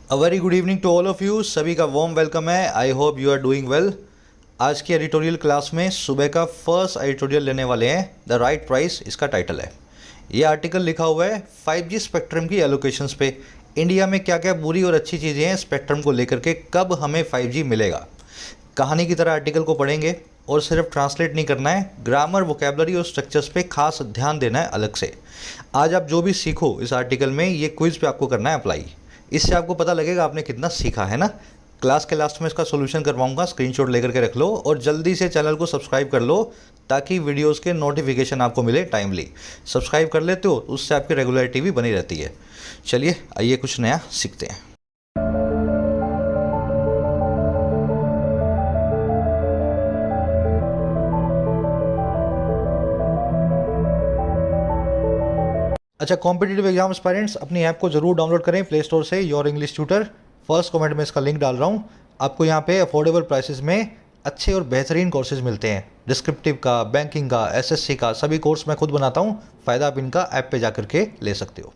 A very good evening to all of you. सभी का warm welcome है। I hope you are doing well. आज की editorial class में सुबह का फर्स्ट एडिटोरियल लेने वाले हैं। द राइट प्राइस इसका टाइटल है। ये आर्टिकल लिखा हुआ है 5G स्पेक्ट्रम की एलोकेशंस पे। इंडिया में क्या क्या बुरी और अच्छी चीज़ें हैं स्पेक्ट्रम को लेकर के, कब हमें 5G मिलेगा। कहानी की तरह आर्टिकल को पढ़ेंगे और सिर्फ ट्रांसलेट नहीं करना है, ग्रामर, वोकेबलरी और स्ट्रक्चर्स पे खास ध्यान देना है अलग से। आज आप जो भी सीखो इस आर्टिकल में, ये क्विज पे आपको करना है अप्लाई। इससे आपको पता लगेगा आपने कितना सीखा है ना। क्लास के लास्ट में इसका सोल्यूशन करवाऊंगा, स्क्रीनशॉट लेकर के रख लो और जल्दी से चैनल को सब्सक्राइब कर लो ताकि वीडियोस के नोटिफिकेशन आपको मिले टाइमली। सब्सक्राइब कर लेते हो उससे आपकी रेगुलरिटी भी बनी रहती है। चलिए आइए कुछ नया सीखते हैं। अच्छा, कॉम्पिटिटिव एग्जाम एस्पायरेंट्स अपनी ऐप को जरूर डाउनलोड करें प्ले स्टोर से, your English tutor. First comment में इसका लिंक डाल रहा हूँ। आपको यहाँ पे अफोर्डेबल प्राइसेस में अच्छे और बेहतरीन कोर्सेज मिलते हैं। डिस्क्रिप्टिव का, बैंकिंग का, एसएससी का, सभी कोर्स मैं खुद बनाता हूँ। फ़ायदा आप इनका ऐप पे जा करके ले सकते हो।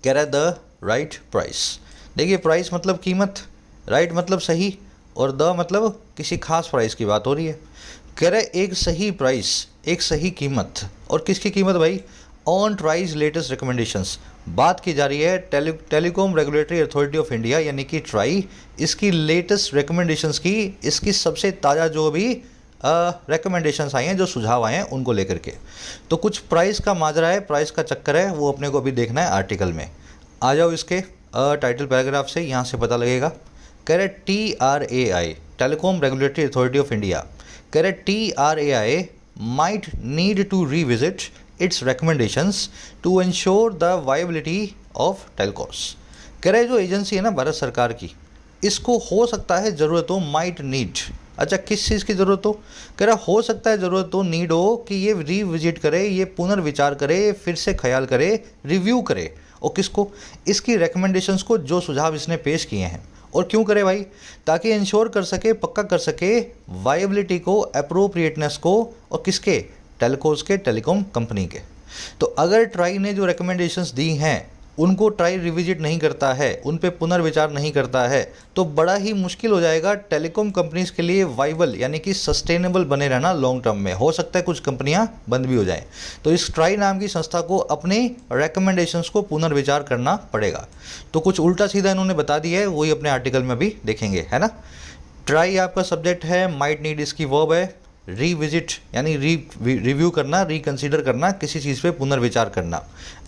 कह रहा है द राइट प्राइस। देखिए, प्राइस मतलब कीमत, राइट मतलब सही, और द मतलब किसी खास प्राइस की बात हो रही है। कह रहा है एक सही प्राइस, एक सही कीमत। और किसकी कीमत भाई? On tries latest recommendations. बात की जा रही है telecom regulatory authority of India यानी कि ट्राई, इसकी लेटेस्ट रिकमेंडेशंस की, इसकी सबसे ताज़ा जो भी रिकमेंडेशंस आई हैं, जो सुझाव आए हैं उनको लेकर के। तो कुछ प्राइस का माजरा है, प्राइस का चक्कर है, वो अपने को अभी देखना है आर्टिकल में। आ जाओ इसके टाइटल पैराग्राफ से, यहाँ से पता लगेगा। कह रहे TRAI, telecom regulatory authority of India, कह रहे TRAI might need to revisit its recommendations to ensure the viability of telcos। कह रहे जो एजेंसी है ना भारत सरकार की, इसको हो सकता है ज़रूरत हो, माइट नीड। अच्छा, किस चीज़ की ज़रूरत हो? कह रहा हो सकता है ज़रूरत हो, नीड हो कि ये रिविजिट करे, ये पुनर्विचार करे, फिर से ख्याल करे, रिव्यू करे। और किसको? इसकी रिकमेंडेशंस को, जो सुझाव इसने पेश किए हैं। और क्यों करे भाई? ताकि इंश्योर कर सके, पक्का कर सके वायबिलिटी को, अप्रोप्रिएटनेस को, और किसके? टेलकोस के, टेलीकॉम कंपनी के। तो अगर ट्राई ने जो रिकमेंडेशंस दी हैं उनको ट्राई रिविजिट नहीं करता है, उन पे पुनर्विचार नहीं करता है, तो बड़ा ही मुश्किल हो जाएगा टेलीकॉम कंपनीज के लिए वाइबल यानी कि सस्टेनेबल बने रहना लॉन्ग टर्म में। हो सकता है कुछ कंपनियां बंद भी हो जाएं। तो इस ट्राई नाम की संस्था को अपने रिकमेंडेशंस को पुनर्विचार करना पड़ेगा। तो कुछ उल्टा सीधा इन्होंने बता दिया है, वही अपने आर्टिकल में भी देखेंगे, है ना। ट्राई आपका सब्जेक्ट है, माइट नीड इसकी वर्ब है, रीविजिट यानी रिव्यू करना, रिकंसीडर करना, किसी चीज़ पे पुनर्विचार करना,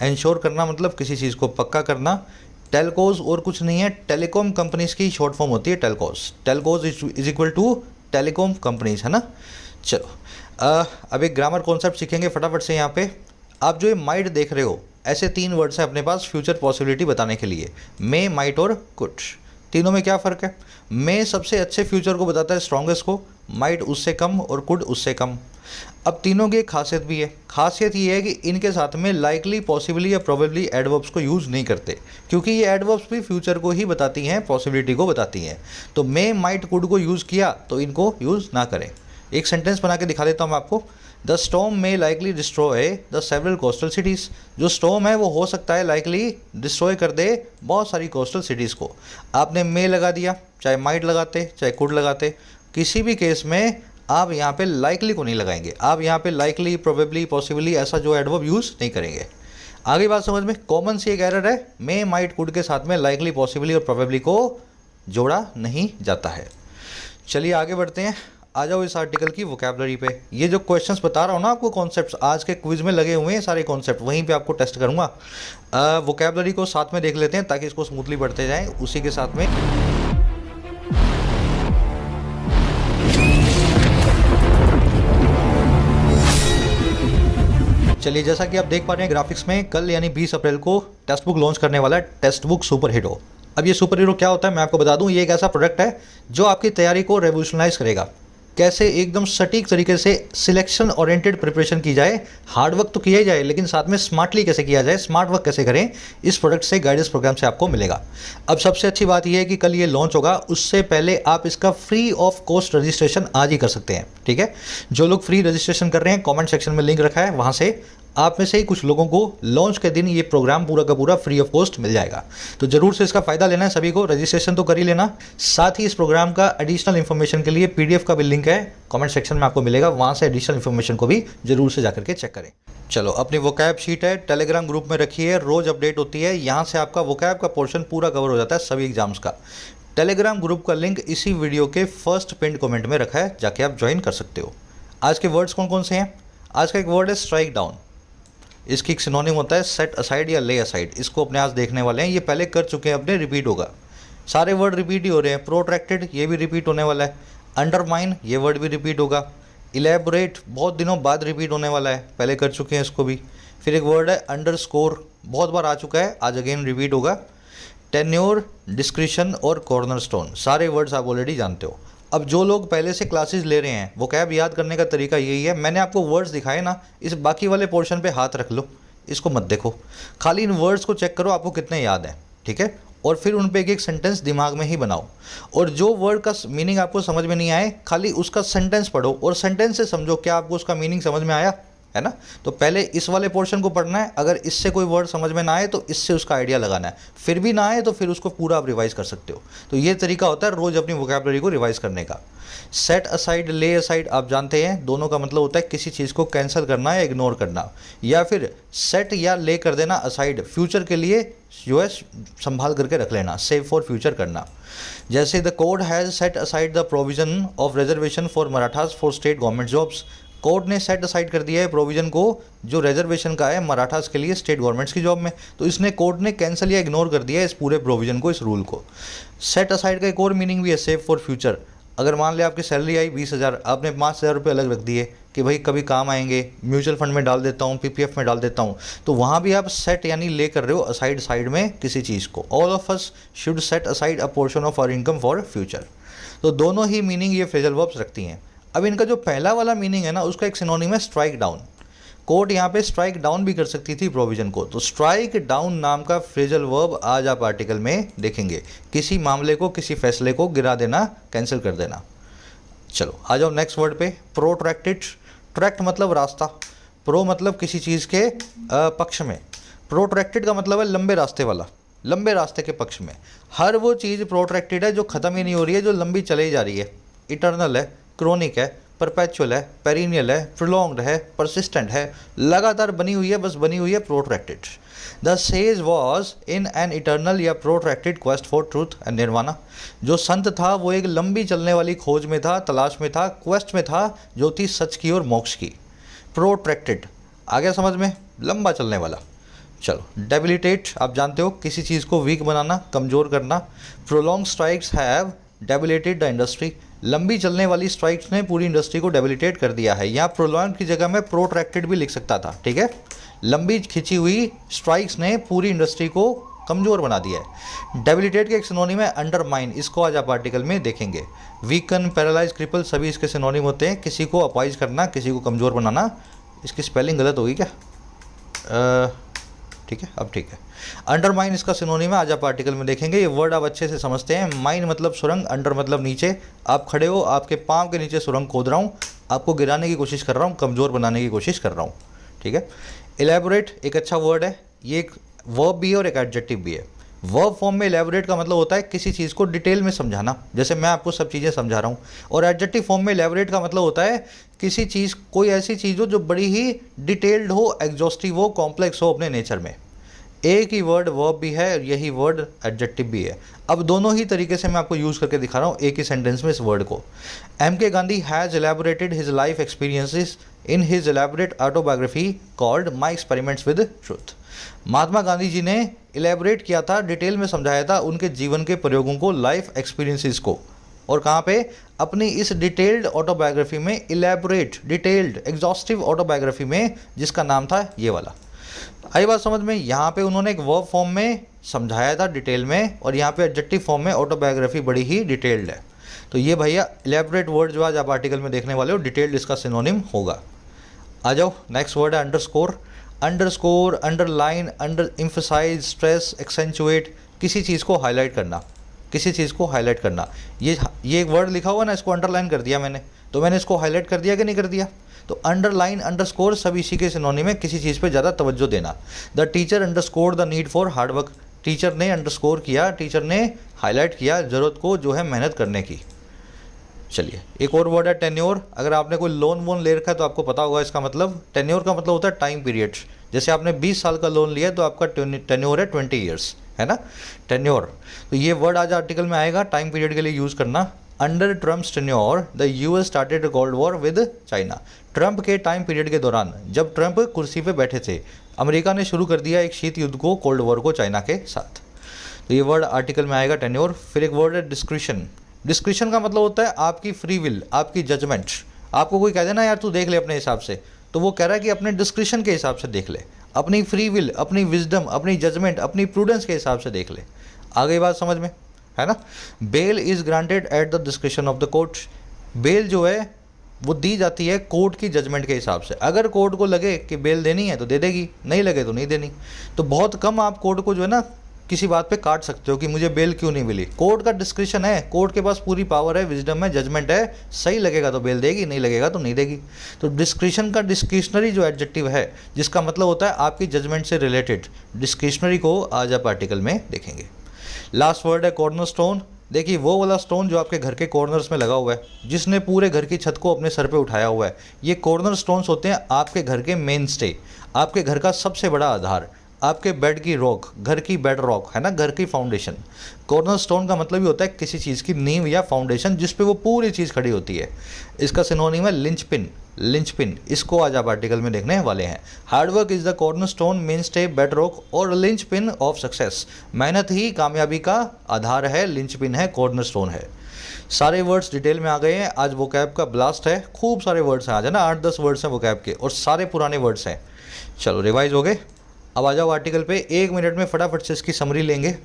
इंश्योर करना मतलब किसी चीज़ को पक्का करना। टेलकोज और कुछ नहीं है, टेलीकॉम कंपनीज की शॉर्ट फॉर्म होती है telcos. Telcos is equal to telecom companies, है ना। चलो अब एक ग्रामर कॉन्सेप्ट सीखेंगे फटाफट से। यहाँ पे आप जो ये माइट देख रहे हो, ऐसे 3 वर्ड्स हैं अपने पास फ्यूचर पॉसिबिलिटी बताने के लिए, मे, माइट और कुड। तीनों में क्या फ़र्क है? मे सबसे अच्छे फ्यूचर को बताता है, स्ट्रॉन्गेस्ट को, माइट उससे कम और कुड उससे कम। अब तीनों की एक खासियत भी है। खासियत ये है कि इनके साथ में लाइकली, पॉसिबली या प्रोबेबली एडवर्ब्स को यूज़ नहीं करते, क्योंकि ये एडवर्ब्स भी फ्यूचर को ही बताती हैं, पॉसिबिलिटी को बताती हैं। तो मे, माइट, कुड को यूज़ किया तो इनको यूज़ ना करें। एक सेंटेंस बना के दिखा देता हूँ आपको। The storm may likely destroy the several coastal cities. जो स्टॉर्म है वो हो सकता है लाइकली डिस्ट्रॉय कर दे बहुत सारी कोस्टल सिटीज़ को। आपने मे लगा दिया, चाहे माइट लगाते, चाहे कुड लगाते, किसी भी केस में आप यहाँ पे लाइकली को नहीं लगाएंगे। आप यहाँ पे लाइकली, प्रोबेबली, पॉसिबली ऐसा जो एडवर्ब यूज़ नहीं करेंगे। आगे बात समझ में। कॉमन सी एक एरर है, मे, माइट, कुड के साथ में लाइकली, पॉसिबली और प्रोबेबली को जोड़ा नहीं जाता है। चलिए आगे बढ़ते हैं। आ जाओ इस आर्टिकल की वोकैबलरी पे। ये जो क्वेश्चंस बता रहा हूँ ना आपको, कॉन्सेप्ट्स आज के क्विज में लगे हुए हैं सारे कॉन्सेप्ट, वहीं पे आपको टेस्ट करूँगा। वोकैबलरी को साथ में देख लेते हैं ताकि इसको स्मूथली बढ़ते जाएं उसी के साथ में। चलिए, जैसा कि आप देख पा रहे हैं ग्राफिक्स में, कल यानी 20 अप्रैल को टेक्स्ट बुक लॉन्च करने वाला है, टेक्स्ट बुक सुपर हीरो। अब ये सुपर हीरो क्या होता है मैं आपको बता दूं। ये एक ऐसा प्रोडक्ट है जो आपकी तैयारी को रेवोल्यूशनाइज करेगा। कैसे? एकदम सटीक तरीके से सिलेक्शन ओरिएंटेड प्रिपरेशन की जाए। हार्ड वर्क तो किया ही जाए, लेकिन साथ में स्मार्टली कैसे किया जाए, स्मार्ट वर्क कैसे करें, इस प्रोडक्ट से, गाइडेंस प्रोग्राम से आपको मिलेगा। अब सबसे अच्छी बात यह है कि कल ये लॉन्च होगा, उससे पहले आप इसका फ्री ऑफ कॉस्ट रजिस्ट्रेशन आज ही कर सकते हैं। ठीक है, जो लोग फ्री रजिस्ट्रेशन कर रहे हैं, कमेंट सेक्शन में लिंक रखा है, वहाँ से आप में से ही कुछ लोगों को लॉन्च के दिन ये प्रोग्राम पूरा का पूरा फ्री ऑफ कॉस्ट मिल जाएगा। तो जरूर से इसका फ़ायदा लेना है सभी को, रजिस्ट्रेशन तो कर ही लेना। साथ ही इस प्रोग्राम का एडिशनल इन्फॉर्मेशन के लिए पीडीएफ का भी लिंक है कमेंट सेक्शन में आपको मिलेगा, वहाँ से एडिशनल इन्फॉर्मेशन को भी जरूर से जाकर के चेक करें। चलो, अपनी वोकैब शीट है टेलीग्राम ग्रुप में रखी है, रोज़ अपडेट होती है, यहाँ से आपका वोकैब का पोर्शन पूरा कवर हो जाता है सभी एग्जाम्स का। टेलीग्राम ग्रुप का लिंक इसी वीडियो के फर्स्ट पिन कमेंट में रखा है, जाके आप ज्वाइन कर सकते हो। आज के वर्ड्स कौन कौन से हैं? आज का एक वर्ड है स्ट्राइक डाउन। इसकी एक सिनोनिम होता है सेट असाइड या ले असाइड। इसको अपने आज देखने वाले हैं, ये पहले कर चुके हैं अपने, रिपीट होगा। सारे वर्ड रिपीट ही हो रहे हैं। प्रोट्रैक्टेड ये भी रिपीट होने वाला है। अंडरमाइन ये वर्ड भी रिपीट होगा। इलेबोरेट बहुत दिनों बाद रिपीट होने वाला है, पहले कर चुके हैं इसको भी। फिर एक वर्ड है अंडरस्कोर, बहुत बार आ चुका है, आज अगेन रिपीट होगा। टेन्योर, डिस्क्रिशन और कॉर्नरस्टोन, सारे वर्ड्स आप ऑलरेडी जानते हो। अब जो लोग पहले से क्लासेस ले रहे हैं, वो कैब याद करने का तरीका यही है, मैंने आपको वर्ड्स दिखाए ना, इस बाकी वाले पोर्शन पे हाथ रख लो, इसको मत देखो, खाली इन वर्ड्स को चेक करो आपको कितने याद हैं, ठीक है। और फिर उन पे एक एक सेंटेंस दिमाग में ही बनाओ, और जो वर्ड का मीनिंग आपको समझ में नहीं आए, खाली उसका सेंटेंस पढ़ो और सेंटेंस से समझो क्या आपको उसका मीनिंग समझ में आया है ना। तो पहले इस वाले पोर्शन को पढ़ना है, अगर इससे कोई वर्ड समझ में ना आए तो इससे उसका आइडिया लगाना है, फिर भी ना आए तो फिर उसको पूरा आप रिवाइज कर सकते हो। तो ये तरीका होता है रोज़ अपनी वोकैबुलरी को रिवाइज करने का। सेट असाइड, ले असाइड आप जानते हैं, दोनों का मतलब होता है किसी चीज़ को कैंसिल करना या इग्नोर करना, या फिर सेट या ले कर देना असाइड, फ्यूचर के लिए जो है संभाल करके रख लेना, सेव फॉर फ्यूचर करना। जैसे the court has set aside the provision of reservation for Marathas for state government jobs. Court ने सेट असाइड कर दिया है प्रोविज़न को जो रिजर्वेशन का है मराठास के लिए स्टेट गवर्नमेंट्स की जॉब में, तो इसने कोर्ट ने कैंसिल या इग्नोर कर दिया है इस पूरे प्रोविज़न को, इस रूल को। सेट असाइड का एक और मीनिंग भी है सेव फॉर फ्यूचर। अगर मान लिया आपकी सैलरी आई 20,000, आपने 5,000 रुपये अलग रख दिए कि भाई कभी काम आएंगे, म्यूचुअल फंड में डाल देता हूँ, पीपीएफ में डाल देता हूँ, तो वहाँ भी आप सेट यानी ले कर रहे हो असाइड साइड में किसी चीज़ को। All of us should set aside a portion of our income for future. तो दोनों ही मीनिंग ये फ्रेजल वर्ब्स रखती हैं। अब इनका जो पहला वाला मीनिंग है ना, उसका एक सिनोनिम है स्ट्राइक डाउन। कोर्ट यहाँ पे स्ट्राइक डाउन भी कर सकती थी प्रोविजन को, तो स्ट्राइक डाउन नाम का फ्रेजल वर्ब आज आप आर्टिकल में देखेंगे, किसी मामले को, किसी फैसले को गिरा देना, कैंसिल कर देना। चलो आ जाओ नेक्स्ट वर्ड पे, प्रोट्रैक्टेड। ट्रैक्ट मतलब रास्ता, प्रो मतलब किसी चीज़ के पक्ष में, प्रोट्रैक्टेड का मतलब है लंबे रास्ते वाला, लंबे रास्ते के पक्ष में। हर वो चीज़ प्रोट्रैक्टेड है जो ख़त्म ही नहीं हो रही है, जो लंबी चली जा रही है, इटर्नल है, क्रोनिक है, परपेचुअल है, पेरिनियल है, प्रोलॉन्ग्ड है, परसिस्टेंट है, लगातार बनी हुई है, बस बनी हुई है, protracted. The sage was in an eternal या protracted quest for truth and nirvana. जो संत था वो एक लंबी चलने वाली खोज में था, तलाश में था, क्वेस्ट में था, जो थी सच की और मोक्ष की। प्रोट्रैक्टेड आ गया समझ में, लंबा चलने वाला। चलो, डेबिलिटेट आप जानते हो, किसी चीज़ को वीक बनाना, कमज़ोर करना। Prolong strikes have debilitated the industry. लंबी चलने वाली स्ट्राइक्स ने पूरी इंडस्ट्री को डेबिलिटेट कर दिया है। यहाँ प्रोलॉन्ग की जगह में प्रोट्रैक्टेड भी लिख सकता था, ठीक है। लंबी खिंची हुई स्ट्राइक्स ने पूरी इंडस्ट्री को कमज़ोर बना दिया है। डेबिलिटेट के एक सिनोनिम है अंडरमाइन, इसको आज आप आर्टिकल में देखेंगे। वीकन, पैरालाइज, क्रिपल सभी इसके सिनोनिम होते हैं, किसी को अपाइज करना, किसी को कमज़ोर बनाना। इसकी स्पेलिंग गलत होगी क्या? ठीक है, अब ठीक है। अंडरमाइन इसका सिनोनिम है, आज आप आर्टिकल में देखेंगे। ये वर्ड आप अच्छे से समझते हैं। माइन मतलब सुरंग, अंडर मतलब नीचे। आप खड़े हो, आपके पाँव के नीचे सुरंग खोद रहा हूँ, आपको गिराने की कोशिश कर रहा हूँ, कमज़ोर बनाने की कोशिश कर रहा हूँ, ठीक है। एलैबोरेट एक अच्छा वर्ड है, ये एक वर्ब भी है और एक एडजेक्टिव भी है। वर्ब फॉर्म में एलैबोरेट का मतलब होता है किसी चीज़ को डिटेल में समझाना, जैसे मैं आपको सब चीज़ें समझा रहा हूँ। और एडजेक्टिव फॉर्म में एलैबोरेट का मतलब होता है किसी चीज़, कोई ऐसी चीज़ हो जो बड़ी ही डिटेल्ड हो, एग्जॉस्टिव हो, कॉम्प्लेक्स हो अपने नेचर में। एक ही वर्ड वर्ब भी है और यही वर्ड एडजेक्टिव भी है। अब दोनों ही तरीके से मैं आपको यूज़ करके दिखा रहा हूँ एक ही सेंटेंस में इस वर्ड को। M.K. Gandhi has elaborated his life experiences in his elaborate autobiography called my experiments with truth. Mahatma Gandhi ji ने एलैबोरेट किया था, डिटेल में समझाया था उनके जीवन के प्रयोगों को, लाइफ एक्सपीरियंसेस को। और कहाँ पे? अपनी इस डिटेल्ड ऑटोबायोग्राफी में, इलैबोरेट, डिटेल्ड, एग्जॉस्टिव ऑटोबायोग्राफी में, जिसका नाम था ये वाला। आई बात समझ में? यहाँ पे उन्होंने एक वर्ब फॉर्म में समझाया था डिटेल में, और यहाँ पे एडजेक्टिव फॉर्म में ऑटोबायोग्राफी बड़ी ही डिटेल्ड है। तो ये भैया इलैबोरेट वर्ड जो आज आप आर्टिकल में देखने वाले हो, डिटेल्ड इसका सिनोनिम होगा। आ जाओ, नेक्स्ट वर्ड है underscore. Underscore, underline, under emphasize, stress, accentuate, किसी चीज़ को हाईलाइट करना, किसी चीज़ को हाईलाइट करना। ये एक वर्ड लिखा हुआ ना, इसको अंडरलाइन कर दिया मैंने, तो मैंने इसको हाईलाइट कर दिया कि नहीं कर दिया। तो अंडरलाइन अंडरस्कोर सब इसी के सिनोनिम में, किसी चीज़ पे ज़्यादा तवज्जो देना। The teacher underscore the need for hard work, teacher ने अंडरस्कोर किया, टीचर ने हाईलाइट किया ज़रूरत को जो है मेहनत करने की। चलिए एक और वर्ड है टेन्योर। अगर आपने कोई लोन वोन ले रखा है तो आपको पता होगा इसका मतलब। टेन्योर का मतलब होता है टाइम पीरियड। जैसे आपने 20 साल का लोन लिया तो आपका टेन्योर है 20 ईयर्स, है ना, टेन्योर। तो ये वर्ड आज आर्टिकल में आएगा, टाइम पीरियड के लिए यूज़ करना। Under Trump's tenure the US started cold war with China. Trump के टाइम पीरियड के दौरान जब ट्रंप कुर्सी पे बैठे थे, अमेरिका ने शुरू कर दिया एक शीत युद्ध को, कोल्ड वॉर को चाइना के साथ। तो ये वर्ड आर्टिकल में आएगा टेन्योर। फिर एक वर्ड है डिस्क्रिशन। डिस्क्रिशन का मतलब होता है आपकी फ्री विल, आपकी जजमेंट। आपको कोई कह देना यार तू देख ले अपने हिसाब से, तो वो कह रहा है कि अपने डिस्क्रिशन के हिसाब से देख ले, अपनी फ्री विल, अपनी विजडम, अपनी जजमेंट, अपनी प्रूडेंस के हिसाब से देख ले। आ गई बात समझ में, है ना। Bail is granted at the discretion of the court. Bail जो है वो दी जाती है कोर्ट की जजमेंट के हिसाब से। अगर कोर्ट को लगे कि बेल देनी है तो दे देगी, नहीं लगे तो नहीं देनी। तो बहुत कम आप कोर्ट को जो है ना किसी बात पे काट सकते हो कि मुझे बेल क्यों नहीं मिली। कोर्ट का डिस्क्रिशन है, कोर्ट के पास पूरी पावर है, विजडम है, जजमेंट है, सही लगेगा तो बेल देगी, नहीं लगेगा तो नहीं देगी। तो डिस्क्रिशन का डिस्क्रिशनरी जो एडजेक्टिव है, जिसका मतलब होता है आपकी जजमेंट से रिलेटेड, डिस्क्रिशनरी को आज आप आर्टिकल में देखेंगे। लास्ट वर्ड है कॉर्नर स्टोन। देखिए वो वाला स्टोन जो आपके घर के कॉर्नर्स में लगा हुआ है, जिसने पूरे घर की छत को अपने सर पे उठाया हुआ है, ये कॉर्नर स्टोन्स होते हैं आपके घर के मेन स्टे, आपके घर का सबसे बड़ा आधार, आपके बेड की रॉक, घर की बेड रॉक, है ना, घर की फाउंडेशन। कॉर्नर स्टोन का मतलब ही होता है किसी चीज़ की नींव या फाउंडेशन जिस पे वो पूरी चीज़ खड़ी होती है। इसका सिनोनिम है लिंचपिन। लिंचपिन, इसको आज आप आर्टिकल में देखने वाले हैं। Hard work is the corner stone, main stay, bed rock और लिंचपिन ऑफ सक्सेस। मेहनत ही कामयाबी का आधार है, लिंचपिन है, कॉर्नर स्टोन है। सारे वर्ड्स डिटेल में आ गए हैं। आज वोकैब का ब्लास्ट है, खूब सारे वर्ड्स हैं आज, है ना, 8-10 वर्ड्स हैं वोकैब के और सारे पुराने वर्ड्स हैं। चलो रिवाइज हो गए। अब आ जाओ आर्टिकल पे। 1 मिनट में फटाफट से इसकी समरी लेंगे।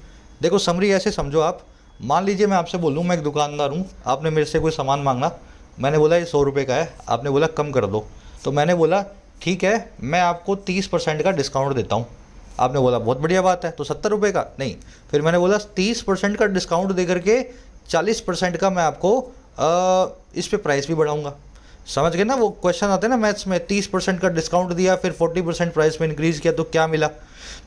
देखो समरी ऐसे समझो आप, मान लीजिए मैं आपसे बोलूँ, मैं एक दुकानदार हूँ, आपने मेरे से कोई सामान मांगा, मैंने बोला ये 100 रुपये का है, आपने बोला कम कर दो, तो मैंने बोला ठीक है मैं आपको 30% का डिस्काउंट देता हूँ। आपने बोला बहुत बढ़िया बात है, तो 70 रुपये का नहीं। फिर मैंने बोला 30% का डिस्काउंट दे करके 40% का मैं आपको इस पे प्राइस भी बढ़ाऊँगा। समझ गए ना, वो क्वेश्चन आते हैं ना मैथ्स में, 30% का डिस्काउंट दिया फिर 40% प्राइस में इंक्रीज़ किया तो क्या मिला।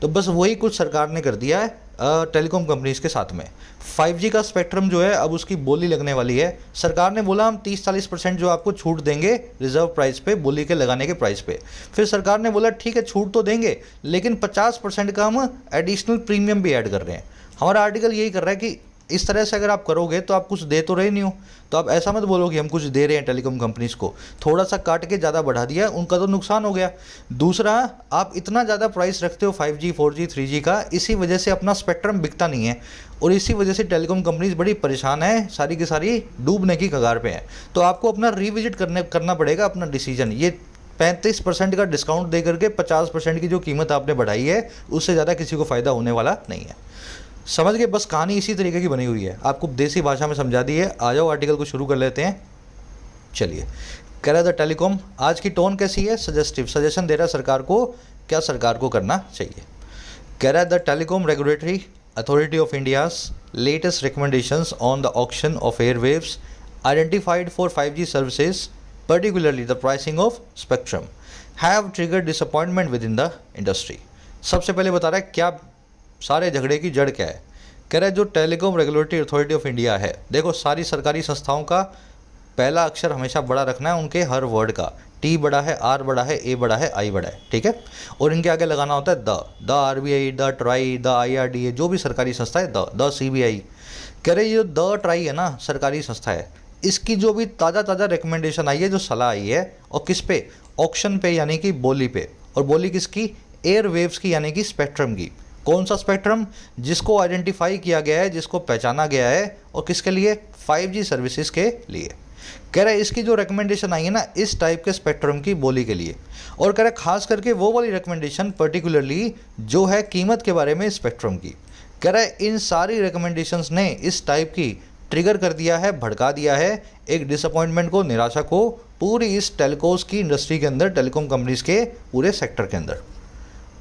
तो बस वही कुछ सरकार ने कर दिया है टेलीकॉम कंपनीज के साथ में। 5G का स्पेक्ट्रम जो है अब उसकी बोली लगने वाली है। सरकार ने बोला हम 30-40% जो आपको छूट देंगे रिजर्व प्राइस पे, बोली के लगाने के प्राइस पे। फिर सरकार ने बोला ठीक है छूट तो देंगे, लेकिन 50% का हम एडिशनल प्रीमियम भी ऐड कर रहे हैं। हमारा आर्टिकल यही कर रहा है कि इस तरह से अगर आप करोगे तो आप कुछ दे तो रहे नहीं हो, तो आप ऐसा मत बोलो कि हम कुछ दे रहे हैं टेलीकॉम कंपनीज को, थोड़ा सा काट के ज़्यादा बढ़ा दिया, उनका तो नुकसान हो गया। दूसरा, आप इतना ज़्यादा प्राइस रखते हो 5G 4G 3G का, इसी वजह से अपना स्पेक्ट्रम बिकता नहीं है और इसी वजह से टेलीकॉम कंपनीज बड़ी परेशान है, सारी की सारी डूबने की कगार पे हैं। तो आपको अपना रिविजिट करना पड़ेगा अपना डिसीजन। ये 35% का डिस्काउंट दे करके 50% की जो कीमत आपने बढ़ाई है, उससे ज़्यादा किसी को फ़ायदा होने वाला नहीं है। समझ गए, बस कहानी इसी तरीके की बनी हुई है, आपको देसी भाषा में समझा दी है। आ जाओ आर्टिकल को शुरू कर लेते हैं। चलिए, कह रहा था टेलीकॉम, आज की टोन कैसी है, सजेस्टिव, सजेशन दे रहा है सरकार को, क्या सरकार को करना चाहिए। कह रहा है the telecom regulatory authority of India's latest recommendations on the auction of airwaves identified for 5G services particularly the pricing of spectrum have triggered disappointment with in the industry. सबसे पहले बता रहा है क्या सारे झगड़े की जड़ क्या है। कह रहा है जो telecom regulatory authority of India है, देखो सारी सरकारी संस्थाओं का पहला अक्षर हमेशा बड़ा रखना है, उनके हर वर्ड का, टी बड़ा है, आर बड़ा है, ए बड़ा है, आई बड़ा है, ठीक है, और इनके आगे लगाना होता है the RBI, the try, the IRDA, जो भी सरकारी संस्था है, द CBI। कह रहे ये द ट्राई है ना, सरकारी संस्था है, इसकी जो भी ताज़ा रिकमेंडेशन आई है, जो सलाह आई है, और किस पे, ऑक्शन पे यानी कि बोली पे, और बोली किसकी, एयर वेव्स की यानी कि स्पेक्ट्रम की। कौन सा स्पेक्ट्रम, जिसको आइडेंटिफाई किया गया है, जिसको पहचाना गया है, और किसके लिए, 5G सर्विसेज के लिए। कह रहा है इसकी जो रिकमेंडेशन आई है ना, इस टाइप के स्पेक्ट्रम की बोली के लिए, और कह रहा है खास करके वो वाली रिकमेंडेशन पर्टिकुलरली जो है कीमत के बारे में स्पेक्ट्रम की। कह रहा है इन सारी रिकमेंडेशंस ने इस टाइप की ट्रिगर कर दिया है, भड़का दिया है एक डिसअपॉइंटमेंट को, निराशा को, पूरी इस टेलीकॉम्स की इंडस्ट्री के अंदर, टेलीकॉम कंपनीज के पूरे सेक्टर के अंदर।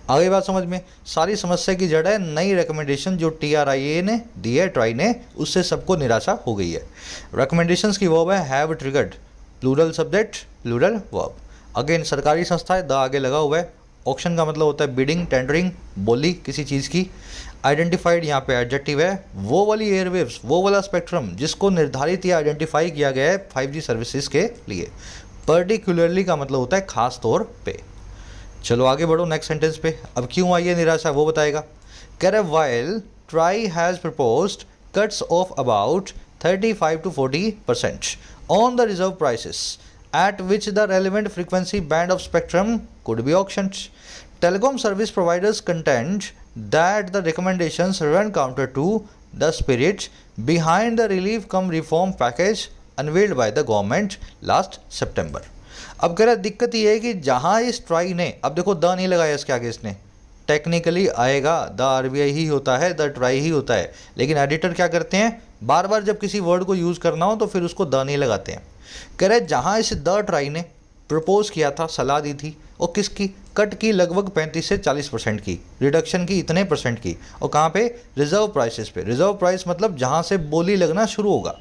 आगे बात समझ में, सारी समस्या की जड़ है नई रिकमेंडेशन जो TRIA ने दी है, ट्राई ने, उससे सबको निराशा हो गई है। रिकमेंडेशंस की वर्ब है have triggered, plural subject, plural verb. Again सरकारी संस्था है, द आगे लगा हुआ है। ऑक्शन का मतलब होता है बिडिंग, टेंडरिंग, बोली किसी चीज़ की। आइडेंटिफाइड यहाँ पे एडजेक्टिव है। वो वाली एयरवेव्स, वो वाला स्पेक्ट्रम जिसको निर्धारित या आइडेंटिफाई किया गया है 5G सर्विसेज के लिए। पर्टिकुलरली का मतलब होता है खास तौर पे। चलो आगे बढ़ो नेक्स्ट सेंटेंस पे। अब क्यों आई है निराशा वो बताएगा। कह रहे while try has proposed cuts of about 35 to 40% on the reserve prices at which the relevant frequency band of spectrum could be auctioned. Telecom service providers contend that the recommendations run counter to the spirit behind the relief cum reform package unveiled by the government last September. अब कह रहा है दिक्कत ये है कि जहाँ इस ट्राई ने, अब देखो द नहीं लगाया इसके आगे इसने, टेक्निकली आएगा द आरबीआई ही होता है, द ट्राई ही होता है, लेकिन एडिटर क्या करते हैं बार बार जब किसी वर्ड को यूज़ करना हो तो फिर उसको द नहीं लगाते हैं। कह रहे जहाँ इस द ट्राई ने प्रपोज किया था, सलाह दी थी, और किसकी, कट की लगभग 35 से 40% की, रिडक्शन की इतने परसेंट की, और कहाँ पे, रिजर्व प्राइसेस पे। रिजर्व प्राइस मतलब जहाँ से बोली लगना शुरू होगा।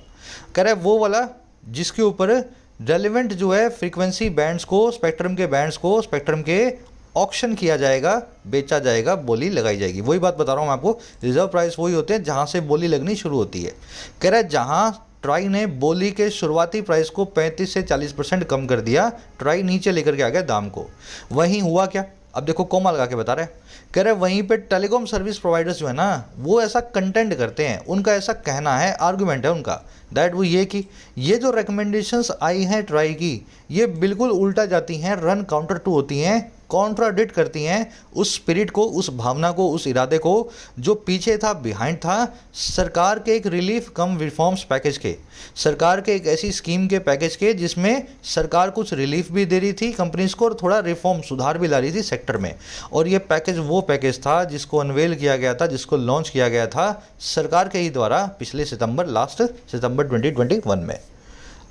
कह रहे वो वाला जिसके ऊपर रेलिवेंट जो है फ्रीक्वेंसी बैंड्स को, स्पेक्ट्रम के बैंड्स को, स्पेक्ट्रम के ऑक्शन किया जाएगा, बेचा जाएगा, बोली लगाई जाएगी। वही बात बता रहा हूँ मैं आपको, रिजर्व प्राइस वही होते हैं जहाँ से बोली लगनी शुरू होती है। कह रहा है जहाँ ट्राई ने बोली के शुरुआती प्राइस को 35 से 40% कम कर दिया, ट्राई नीचे लेकर के आ गया दाम को। वहीं हुआ क्या, अब देखो कोमा लगा के बता रहे हैं। कह रहे वहीं पे टेलीकॉम सर्विस प्रोवाइडर्स जो है ना, वो ऐसा कंटेंट करते हैं, उनका ऐसा कहना है, आर्गुमेंट है उनका, दैट वो ये कि ये जो रिकमेंडेशंस आई हैं ट्राई की, ये बिल्कुल उल्टा जाती हैं, रन काउंटर टू होती हैं, कॉन्ट्राडिक्ट करती हैं उस स्पिरिट को, उस भावना को, उस इरादे को जो पीछे था, बिहाइंड था सरकार के एक रिलीफ कम रिफॉर्म्स पैकेज के, सरकार के एक ऐसी स्कीम के पैकेज के जिसमें सरकार कुछ रिलीफ भी दे रही थी कंपनीज को और थोड़ा रिफॉर्म, सुधार भी ला रही थी सेक्टर में। और ये पैकेज वो पैकेज था जिसको अनवेल किया गया था, जिसको लॉन्च किया गया था सरकार के ही द्वारा पिछले सितंबर, लास्ट सितंबर 2021 में।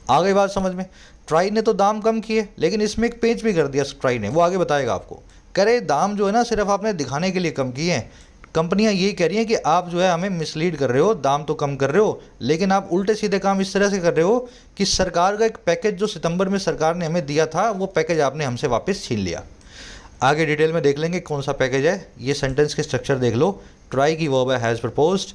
आ गई बात समझ में। ट्राई ने तो दाम कम किए, लेकिन इसमें एक पेच भी कर दिया ट्राई ने, वो आगे बताएगा आपको। करे दाम जो है ना सिर्फ आपने दिखाने के लिए कम किए हैं। कंपनियां यही कह रही हैं कि आप जो है हमें मिसलीड कर रहे हो, दाम तो कम कर रहे हो, लेकिन आप उल्टे सीधे काम इस तरह से कर रहे हो कि सरकार का एक पैकेज जो सितंबर में सरकार ने हमें दिया था, वो पैकेज आपने हमसे वापस छीन लिया। आगे डिटेल में देख लेंगे कौन सा पैकेज है। ये सेंटेंस के स्ट्रक्चर देख लो। ट्राई की वर्ब है हैज़ प्रपोज्ड,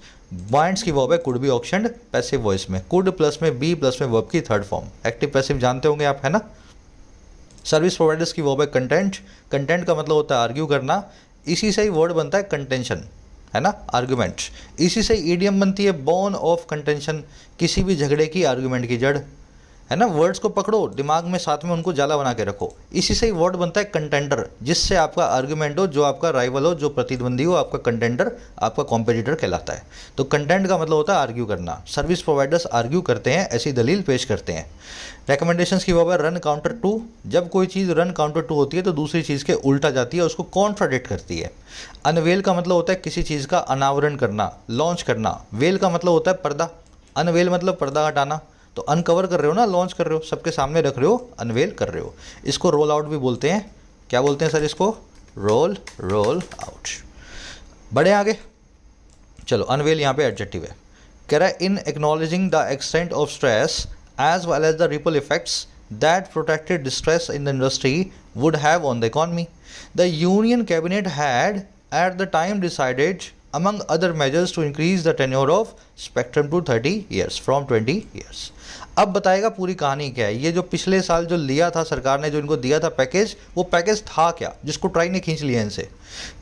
बाइंड्स की वर्ब है could be auctioned, passive voice में कुड प्लस में बी प्लस में वर्ब की थर्ड फॉर्म। एक्टिव पैसिव जानते होंगे आप, है ना। सर्विस प्रोवाइडर्स की वर्ब है कंटेंट, कंटेंट का मतलब होता है आर्ग्यू करना, इसी से ही वर्ड बनता है कंटेंशन, है ना, आर्ग्यूमेंट। इसी से ईडियम बनती है बोर्न ऑफ कंटेंशन, किसी भी झगड़े की आर्ग्यूमेंट की जड़, है ना। वर्ड्स को पकड़ो, दिमाग में साथ में उनको जाला बना के रखो। इसी से ही वर्ड बनता है कंटेंडर, जिससे आपका आर्ग्यूमेंट हो, जो आपका राइवल हो, जो प्रतिद्वंदी हो, आपका कंटेंडर, आपका कॉम्पिटिटर कहलाता है। तो कंटेंट का मतलब होता है आर्ग्यू करना। सर्विस प्रोवाइडर्स आर्ग्यू करते हैं, ऐसी दलील पेश करते हैं। रिकमेंडेशंस की वर्ब है रन काउंटर टू। जब कोई चीज़ रन काउंटर टू होती है तो दूसरी चीज़ के उल्टा जाती है, उसको कॉन्ट्राडिक्ट करती है। अनवेल का मतलब होता है किसी चीज़ का अनावरण करना, लॉन्च करना। वेल का मतलब होता है पर्दा, अनवेल मतलब पर्दा हटाना। तो अनकवर कर रहे हो ना, लॉन्च कर रहे हो, सबके सामने रख रहे हो, अनवेल कर रहे हो। इसको रोल आउट भी बोलते हैं। क्या बोलते हैं सर इसको? Roll out. बढ़े आगे, चलो। अनवेल यहाँ पे एडजेक्टिव है। कह रहा है in acknowledging the extent of stress as well as the ripple effects that protracted distress in the industry would have on the economy, the Union Cabinet had at the time decided, among other measures, to increase the tenure of spectrum to 30 years from 20 years. अब बताएगा पूरी कहानी क्या है। ये जो पिछले साल जो लिया था सरकार ने, जो इनको दिया था पैकेज, वो पैकेज था क्या जिसको ट्राई ने खींच लिया इनसे।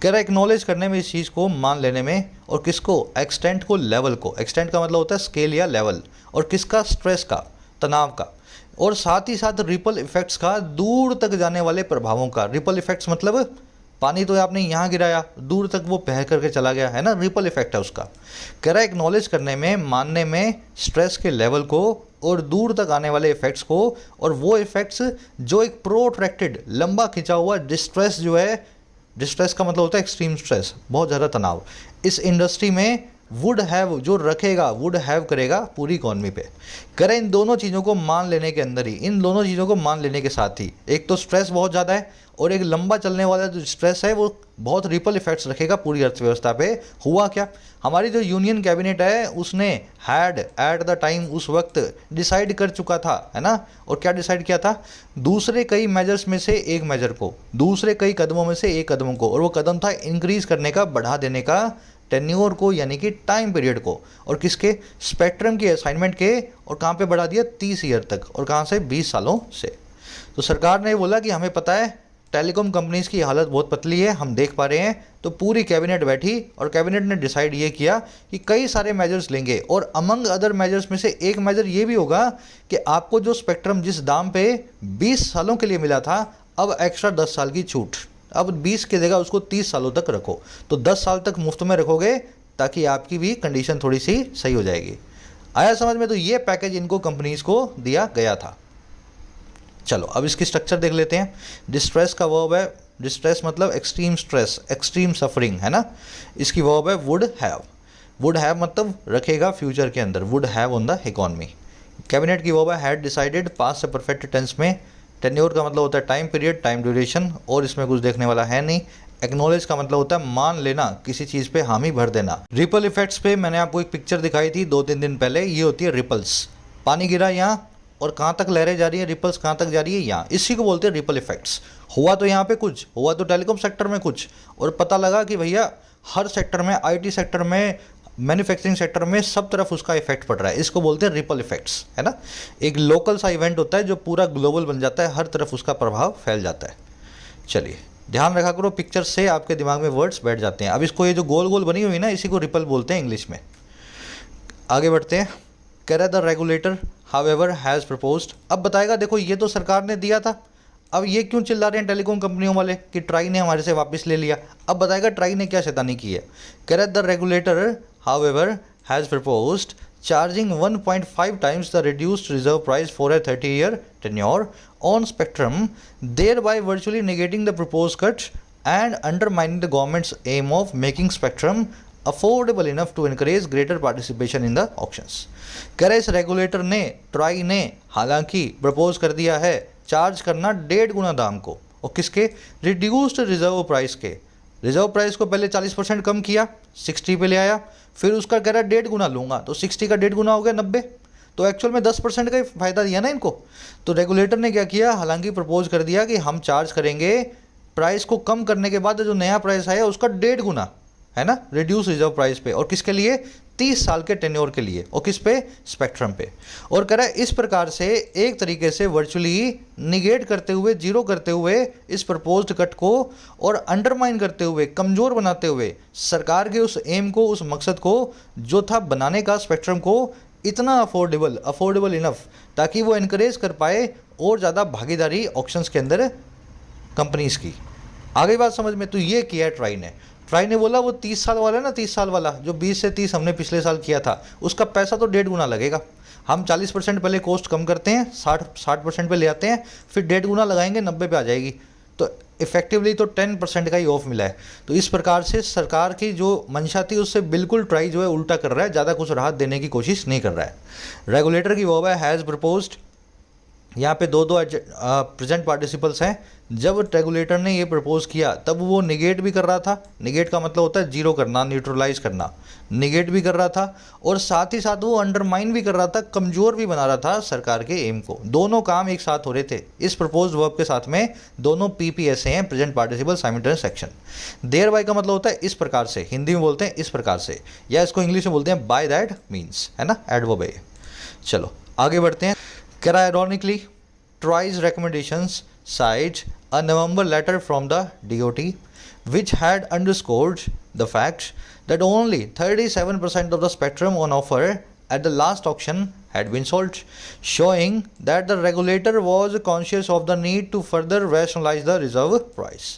कह रहा है एक्नॉलेज करने में, इस चीज़ को मान लेने में, और किसको, एक्सटेंट को, लेवल को। एक्सटेंट का मतलब होता है स्केल या लेवल, और किसका, स्ट्रेस का, तनाव का, और साथ ही साथ रिपल इफेक्ट्स का, दूर तक जाने वाले प्रभावों का। रिपल इफेक्ट्स मतलब पानी तो आपने यहाँ गिराया, दूर तक वो बह करके चला गया, है ना, रिपल इफेक्ट है उसका। कह रहा है एक्नॉलेज करने में, मानने में, स्ट्रेस के लेवल को और दूर तक आने वाले इफेक्ट्स को, और वो इफेक्ट्स जो एक प्रोट्रैक्टेड, लंबा खिंचा हुआ डिस्ट्रेस जो है, डिस्ट्रेस का मतलब होता है एक्सट्रीम स्ट्रेस, बहुत ज़्यादा तनाव, इस इंडस्ट्री में वुड हैव जो रखेगा, वुड हैव करेगा पूरी इकॉनमी पे। करें इन दोनों चीज़ों को मान लेने के अंदर ही, इन दोनों चीज़ों को मान लेने के साथ ही, एक तो स्ट्रेस बहुत ज़्यादा है और एक लंबा चलने वाला जो स्ट्रेस है वो बहुत रिपल इफेक्ट्स रखेगा पूरी अर्थव्यवस्था पे। हुआ क्या, हमारी जो यूनियन कैबिनेट है उसने हैड एट द टाइम उस वक्त डिसाइड कर चुका था, है ना। और क्या डिसाइड किया था, दूसरे कई मेजर्स में से एक मेजर को, दूसरे कई कदमों में से एक कदम को, और वो कदम था इंक्रीज करने का, बढ़ा देने का टेन्योर को, यानी कि टाइम पीरियड को। और किसके, स्पेक्ट्रम के असाइनमेंट के। और कहाँ पे बढ़ा दिया, 30 ईयर तक। और कहाँ से, 20 सालों से। तो सरकार ने बोला कि हमें पता है टेलीकॉम कंपनीज की हालत बहुत पतली है, हम देख पा रहे हैं। तो पूरी कैबिनेट बैठी और कैबिनेट ने डिसाइड ये किया कि कई सारे मेजर्स लेंगे, और अमंग अदर मेजर्स में से एक मेजर ये भी होगा कि आपको जो स्पेक्ट्रम जिस दाम पे 20 सालों के लिए मिला था, अब एक्स्ट्रा 10 साल की छूट, अब 20 की जगह उसको 30 सालों तक रखो। तो 10 साल तक मुफ्त में रखोगे ताकि आपकी भी कंडीशन थोड़ी सी सही हो जाएगी। आया समझ में। तो ये पैकेज इनको कंपनीज को दिया गया था। चलो अब इसकी स्ट्रक्चर देख लेते हैं। डिस्ट्रेस का वर्ब है, डिस्ट्रेस मतलब एक्सट्रीम स्ट्रेस, एक्सट्रीम सफरिंग, है ना। इसकी वर्ब है वुड हैव। वुड हैव मतलब रखेगा फ्यूचर के अंदर, would have on the economy. Cabinet की वर्ब है हैड डिसाइडेड, पास्ट से परफेक्ट टेंस में। टेन्योर का मतलब होता है टाइम पीरियड, टाइम ड्यूरेशन, और इसमें कुछ देखने वाला है नहीं। एक्नॉलेज का मतलब होता है मान लेना, किसी चीज़ पे हामी भर देना। रिपल इफेक्ट्स पे मैंने आपको एक पिक्चर दिखाई थी 2-3 दिन पहले, ये होती है रिपल्स। पानी गिरा यहाँ और कहाँ तक लहरें जा रही है, रिपल्स कहाँ तक जा रही है, यहाँ, इसी को बोलते हैं रिपल इफेक्ट्स। हुआ तो यहाँ पे कुछ, हुआ तो टेलीकॉम सेक्टर में कुछ, और पता लगा कि भैया हर सेक्टर में, आईटी सेक्टर में, मैन्युफैक्चरिंग सेक्टर में, सब तरफ उसका इफेक्ट पड़ रहा है। इसको बोलते हैं रिपल इफेक्ट्स, है ना। एक लोकल सा इवेंट होता है जो पूरा ग्लोबल बन जाता है, हर तरफ उसका प्रभाव फैल जाता है। चलिए ध्यान रखा करो, पिक्चर से आपके दिमाग में वर्ड्स बैठ जाते हैं। अब इसको, ये जो गोल गोल बनी हुई ना, इसी को रिपल बोलते हैं इंग्लिश में। आगे बढ़ते हैं। कह the regulator however has proposed. अब बताएगा, देखो ये तो सरकार ने दिया था, अब ये क्यों चिल्ला रहे हैं टेलीकॉम कंपनियों वाले कि ट्राई ने हमारे से वापस ले लिया। अब बताएगा ट्राई ने क्या शैतानी की है। कह the regulator however has proposed charging 1.5 times the reduced reserve price for a 30-year tenure on spectrum, thereby virtually negating the proposed cut and undermining the government's aim of making spectrum affordable enough to encourage greater participation in the auctions. कह रहे इस regulator ने, try ने हालांकि propose कर दिया है charge करना 1.5 गुना दाम को, और किसके, रिड्यूस्ड रिजर्व प्राइस के। रिजर्व प्राइस को पहले 40% कम किया, 60 पे ले आया, फिर उसका कह रहा है 1.5 गुना लूँगा, तो 60 का 1.5 गुना हो गया 90। तो एक्चुअल में 10% का ही फायदा दिया ना इनको। तो रेगुलेटर ने क्या किया, हालांकि प्रपोज कर दिया कि हम चार्ज करेंगे प्राइस को कम करने के बाद जो नया प्राइस आया उसका 1.5 गुना, है ना, रिड्यूस रिजर्व प्राइस पे। और किसके लिए, 30 साल के टेन्योर के लिए, और किस पे, स्पेक्ट्रम पे। और कह रहा है इस प्रकार से एक तरीके से वर्चुअली निगेट करते हुए, जीरो करते हुए इस प्रपोज्ड कट को, और अंडरमाइन करते हुए, कमज़ोर बनाते हुए सरकार के उस एम को, उस मकसद को जो था बनाने का स्पेक्ट्रम को इतना अफोर्डेबल इनफ, ताकि वो इनकरेज कर पाए और ज़्यादा भागीदारी ऑक्शंस के अंदर कंपनीज की। आगे बात समझ में। तो ये किया है ट्राई ने बोला वो 30 साल वाला है ना, 30 साल वाला जो 20 से 30 हमने पिछले साल किया था, उसका पैसा तो 1.5 गुना लगेगा। हम 40% पहले कॉस्ट कम करते हैं, 60% पे ले आते हैं, फिर 1.5 गुना लगाएंगे, 90 पे आ जाएगी। तो इफेक्टिवली तो 10% का ही ऑफ मिला है। तो इस प्रकार से सरकार की जो मंशा थी उससे बिल्कुल ट्राई जो है उल्टा कर रहा है, ज़्यादा कुछ राहत देने की कोशिश नहीं कर रहा है। रेगुलेटर की वर्ब है हैज़ प्रपोज्ड। यहाँ पे दो प्रेजेंट पार्टिसिपल्स हैं। जब रेगुलेटर ने ये प्रपोज किया तब वो निगेट भी कर रहा था, निगेट का मतलब होता है जीरो करना, न्यूट्रलाइज करना, निगेट भी कर रहा था, और साथ ही साथ वो अंडरमाइन भी कर रहा था, कमज़ोर भी बना रहा था सरकार के एम को। दोनों काम एक साथ हो रहे थे इस प्रपोज वर्ब के साथ में। दोनों पीपीएस हैं, present participle simultaneous action. Thereby का मतलब होता है इस प्रकार से, हिंदी में बोलते हैं इस प्रकार से, या इसको इंग्लिश में बोलते हैं बाय दैट मीन्स, है ना, एडवर्ब है। चलो आगे बढ़ते हैं। Ironically, Troy's recommendations cite a November letter from the DOT, which had underscored the fact that only 37% of the spectrum on offer at the last auction had been sold, showing that the regulator was conscious of the need to further rationalize the reserve price.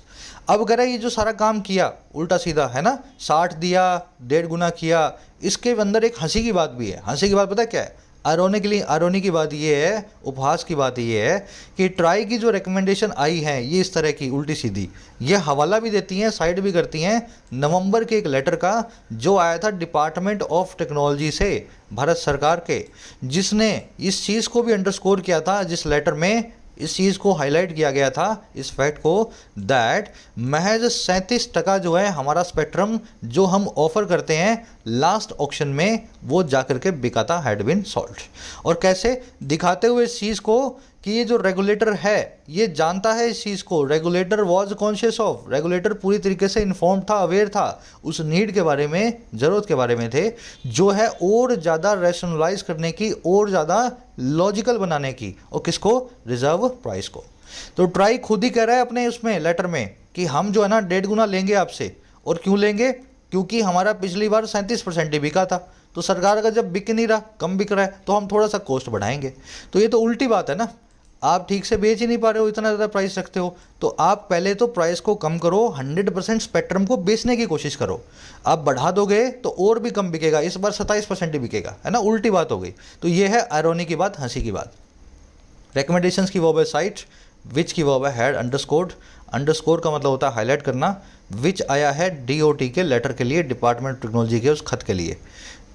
अब कह रहा है ये जो सारा काम किया उल्टा सीधा, है ना, 60 दिया, 1.5 गुना किया, इसके अंदर एक हंसी की बात भी है। हंसी की बात पता क्या है, आयरोनी की बात ये है, उपहास की बात ये है कि ट्राई की जो रिकमेंडेशन आई है ये इस तरह की उल्टी सीधी, ये हवाला भी देती हैं, साइड भी करती हैं नवंबर के एक लेटर का जो आया था डिपार्टमेंट ऑफ टेक्नोलॉजी से, भारत सरकार के, जिसने इस चीज़ को भी अंडरस्कोर किया था, जिस लेटर में इस चीज़ को हाईलाइट किया गया था, इस फैक्ट को, दैट महज 37% जो है हमारा स्पेक्ट्रम जो हम ऑफर करते हैं लास्ट ऑक्शन में वो जाकर के बिका था, हैड बीन सोल्ड। और कैसे दिखाते हुए इस चीज़ को कि ये जो रेगुलेटर है ये जानता है इस चीज़ को, regulator was conscious of, regulator पूरी तरीके से इन्फॉर्म था, अवेयर था, उस नीड के बारे में, ज़रूरत के बारे में थे, जो है और ज़्यादा रैशनलाइज करने की, और ज़्यादा लॉजिकल बनाने की, और किसको, रिजर्व प्राइस को। तो ट्राई खुद ही कह रहा है अपने उसमें लेटर में कि हम जो है ना 1.5 गुना लेंगे आपसे, और क्यों लेंगे, क्योंकि हमारा पिछली बार 37% ही बिका था, तो सरकार का जब बिक नहीं रहा, कम बिक रहा है, तो हम थोड़ा सा कॉस्ट बढ़ाएंगे। तो ये तो उल्टी बात है ना, आप ठीक से बेच ही नहीं पा रहे हो, इतना ज़्यादा प्राइस रखते हो, तो आप पहले तो प्राइस को कम करो, 100% स्पेक्ट्रम को बेचने की कोशिश करो। आप बढ़ा दोगे तो और भी कम बिकेगा, इस बार 27% ही बिकेगा, है ना, उल्टी बात हो गई। तो ये है आयरोनी की बात, हंसी की बात। रिकमेंडेशंस की वर्ब है साइट, विच की वर्ब है हैड अंडरस्कोर्ड, अंडरस्कोर का मतलब होता है हाईलाइट करना, विच आया है DOT के लेटर के लिए, डिपार्टमेंट टेक्नोलॉजी के उस खत के लिए।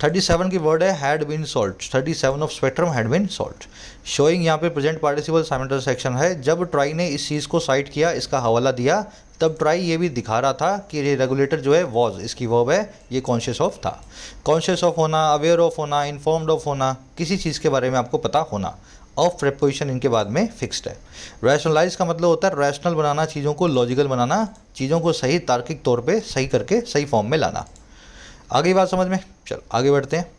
37 की वर्ड है had been sold, 37 of spectrum had been sold, showing यहाँ पे प्रेजेंट पार्टिसिपल साइमेंटस सेक्शन है। जब ट्राई ने इस चीज़ को साइट किया, इसका हवाला दिया, तब ट्राई ये भी दिखा रहा था कि ये रेगुलेटर जो है वॉज, इसकी वर्ब है, ये कॉन्शियस ऑफ था। कॉन्शियस ऑफ होना, अवेयर ऑफ होना, इन्फॉर्म्ड ऑफ होना, किसी चीज़ के बारे में आपको पता होना। ऑफ प्रेपोजिशन इनके बाद में फिक्स्ड है। रैशनलाइज का मतलब होता है रैशनल बनाना, चीज़ों को लॉजिकल बनाना, चीज़ों को सही तार्किक तौर पे सही करके सही फॉर्म में लाना। आगे बात समझ में, चलो आगे बढ़ते हैं।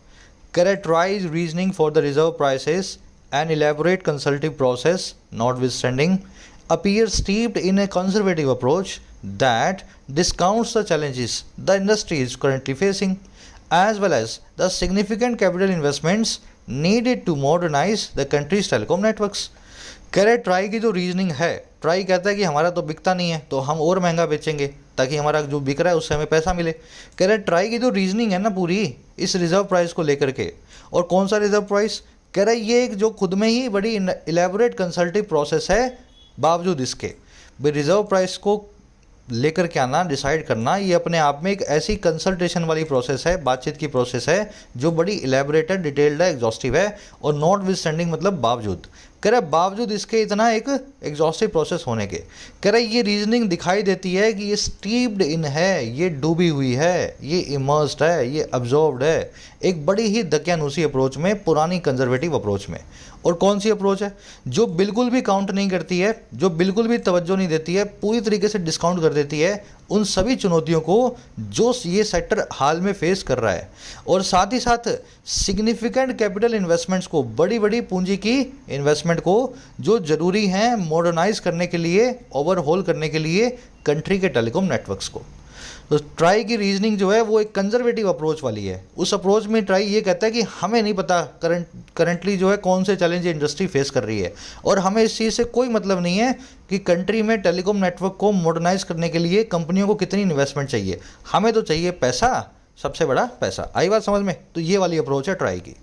Characterize reasoning for the reserve prices an elaborate consultative process notwithstanding appear steeped in a conservative approach that discounts the challenges the industry is currently facing as well as the significant capital investments needed to modernize the country's telecom networks। कह रहे try की जो reasoning है, try कहता है कि हमारा तो बिकता नहीं है तो हम और महंगा बेचेंगे ताकि हमारा जो बिक रहा है उससे हमें पैसा मिले। कह रहे ट्राई की जो रीजनिंग है ना पूरी इस रिजर्व प्राइस को लेकर के, और कौन सा रिजर्व प्राइस, कह रहे ये एक जो खुद में ही बड़ी इलेबोरेट कंसल्टिव प्रोसेस है, बावजूद इसके रिजर्व प्राइस को लेकर के आना, डिसाइड करना, ये अपने आप में एक ऐसी कंसल्टेशन वाली प्रोसेस है, बातचीत की प्रोसेस है जो बड़ी इलेबोरेटेड, डिटेल्ड है, एग्जॉस्टिव है। और नॉट विद स्टैंडिंग मतलब बावजूद, कह रहे बावजूद इसके इतना एक एग्जॉस्टिव प्रोसेस होने के, कह रहे ये रीजनिंग दिखाई देती है कि ये स्टीप्ड इन है, ये डूबी हुई है, ये इमर्स्ड है, ये अब्जॉर्ब्ड है एक बड़ी ही दकियानूसी अप्रोच में, पुरानी कंजर्वेटिव अप्रोच में। और कौन सी अप्रोच है, जो बिल्कुल भी काउंट नहीं करती है, जो बिल्कुल भी तवज्जो नहीं देती है, पूरी तरीके से डिस्काउंट कर देती है उन सभी चुनौतियों को जो ये सेक्टर हाल में फेस कर रहा है, और साथ ही साथ सिग्निफिकेंट कैपिटल इन्वेस्टमेंट्स को, बड़ी बड़ी पूंजी की इन्वेस्टमेंट को जो ज़रूरी हैं मॉडर्नाइज करने के लिए, ओवरहॉल करने के लिए कंट्री के टेलीकॉम नेटवर्क्स को। तो ट्राई की रीजनिंग जो है वो एक कंजर्वेटिव अप्रोच वाली है। उस अप्रोच में ट्राई ये कहता है कि हमें नहीं पता करंटली जो है कौन से चैलेंज इंडस्ट्री फेस कर रही है, और हमें इस चीज़ से कोई मतलब नहीं है कि कंट्री में टेलीकॉम नेटवर्क को मॉडर्नाइज करने के लिए कंपनियों को कितनी इन्वेस्टमेंट चाहिए, हमें तो चाहिए पैसा, सबसे बड़ा पैसा। आई बात समझ में? तो ये वाली अप्रोच है ट्राई की।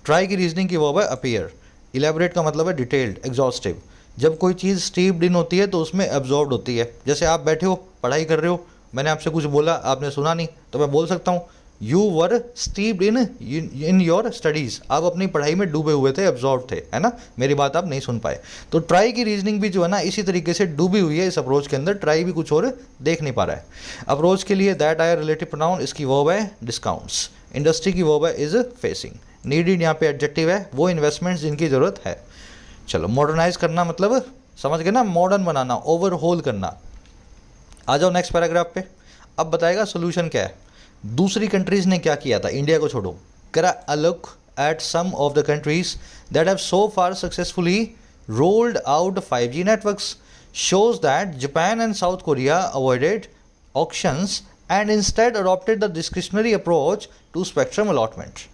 ट्राई की रीजनिंग की वर्ब है अपीयर, इलेबोरेट का मतलब है डिटेल्ड, एग्जॉस्टिव। जब कोई चीज़ स्टीप्ड इन होती है तो उसमें एब्जॉर्ब्ड होती है। जैसे आप बैठे हो, पढ़ाई कर रहे हो, मैंने आपसे कुछ बोला, आपने सुना नहीं, तो मैं बोल सकता हूँ you were steeped in your studies, आप अपनी पढ़ाई में डूबे हुए थे, एब्जॉर्ब थे, है ना, मेरी बात आप नहीं सुन पाए। तो ट्राई की रीजनिंग भी जो है ना इसी तरीके से डूबी हुई है इस अप्रोच के अंदर। ट्राई भी कुछ और देख नहीं पा रहा है। अप्रोच के लिए दैट आयर रिलेटिव प्रोनाउन, इसकी वर्ब है डिस्काउंट्स। इंडस्ट्री की वर्ब है इज फेसिंग। नीडेड यहाँ पे एडजेक्टिव है, वो इन्वेस्टमेंट्स जिनकी ज़रूरत है। चलो, मॉडर्नाइज करना मतलब समझ गए ना, मॉडर्न बनाना, ओवरहोल करना। आ जाओ नेक्स्ट पैराग्राफ पे। अब बताएगा सोल्यूशन क्या है, दूसरी कंट्रीज़ ने क्या किया था, इंडिया को छोड़ो। करा a look at some of the countries that have so far successfully rolled out 5G networks shows that Japan and South Korea avoided auctions and instead adopted the discretionary approach to spectrum allotment।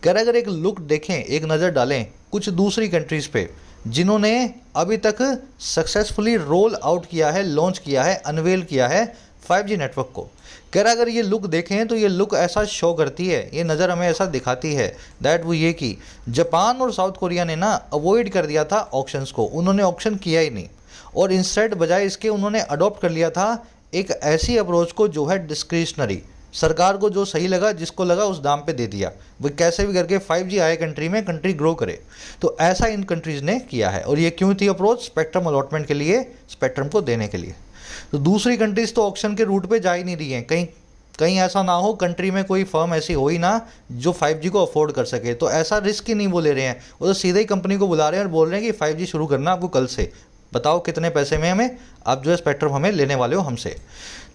अगर एक look देखें, एक नज़र डालें कुछ दूसरी countries पे जिन्होंने अभी तक सक्सेसफुली रोल आउट किया है, लॉन्च किया है, अनवेल किया है 5G नेटवर्क को। कह रहा अगर ये लुक देखें तो ये लुक ऐसा शो करती है, ये नज़र हमें ऐसा दिखाती है दैट वो ये कि जापान और साउथ कोरिया ने ना अवॉइड कर दिया था ऑक्शंस को, उन्होंने ऑक्शन किया ही नहीं और इंस्टेड बजाय इसके उन्होंने अडॉप्ट कर लिया था एक ऐसी अप्रोच को जो है डिस्क्रिशनरी, सरकार को जो सही लगा जिसको लगा उस दाम पे दे दिया, वो कैसे भी करके 5G आए कंट्री में, कंट्री ग्रो करे। तो ऐसा इन कंट्रीज़ ने किया है और ये क्यों थी अप्रोच? स्पेक्ट्रम अलॉटमेंट के लिए, स्पेक्ट्रम को देने के लिए। तो दूसरी कंट्रीज़ तो ऑक्शन के रूट पे जा ही नहीं रही हैं, कहीं कहीं ऐसा ना हो कंट्री में कोई फर्म ऐसी हो ही ना जो 5G को अफोर्ड कर सके, तो ऐसा रिस्क ही नहीं वो ले रहे हैं, वो तो सीधे ही कंपनी को बुला रहे हैं और बोल रहे हैं कि 5G शुरू करना आपको कल से, बताओ कितने पैसे में हमें आप जो है स्पेक्ट्रम हमें लेने वाले हो हमसे।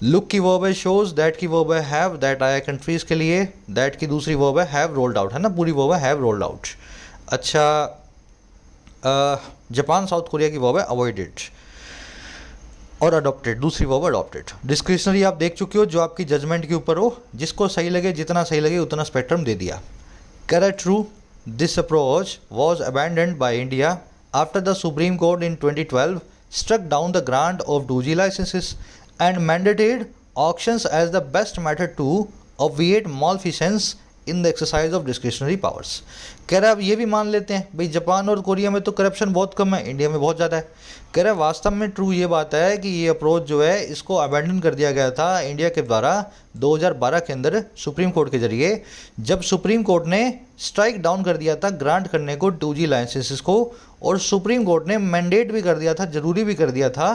लुक की वर्ब है शोज, दैट की वर्ब है हैव, दैट आया कंट्रीज़ के लिए, दैट की दूसरी वर्ब है हैव रोल्ड आउट, है ना, पूरी वर्ब है हैव रोल्ड आउट। अच्छा, जापान साउथ कोरिया की वर्ब है अवॉइडेड और अडॉप्टेड, दूसरी वर्ब अडॉप्टेड। डिस्क्रिशनरी आप देख चुके हो, जो आपकी जजमेंट के ऊपर हो, जिसको सही लगे, जितना सही लगे उतना स्पेक्ट्रम दे दिया। Correct true, this approach was abandoned by India after the Supreme Court in 2012 struck down the grant of 2G licenses and mandated auctions as the best method to obviate malfeasance in the exercise of discretionary powers। कह रहा है अब ये भी मान लेते हैं भाई जापान और कोरिया में तो करप्शन बहुत कम है, इंडिया में बहुत ज़्यादा है। कह रहा है वास्तव में ट्रू ये बात है कि ये अप्रोच जो है इसको अबैंडन कर दिया गया था इंडिया के द्वारा 2012 के अंदर सुप्रीम कोर्ट के जरिए, जब सुप्रीम कोर्ट ने स्ट्राइक डाउन कर दिया था ग्रांट करने को 2G लाइसेंसेस को, और सुप्रीम कोर्ट ने मैंडेट भी कर दिया था, ज़रूरी भी कर दिया था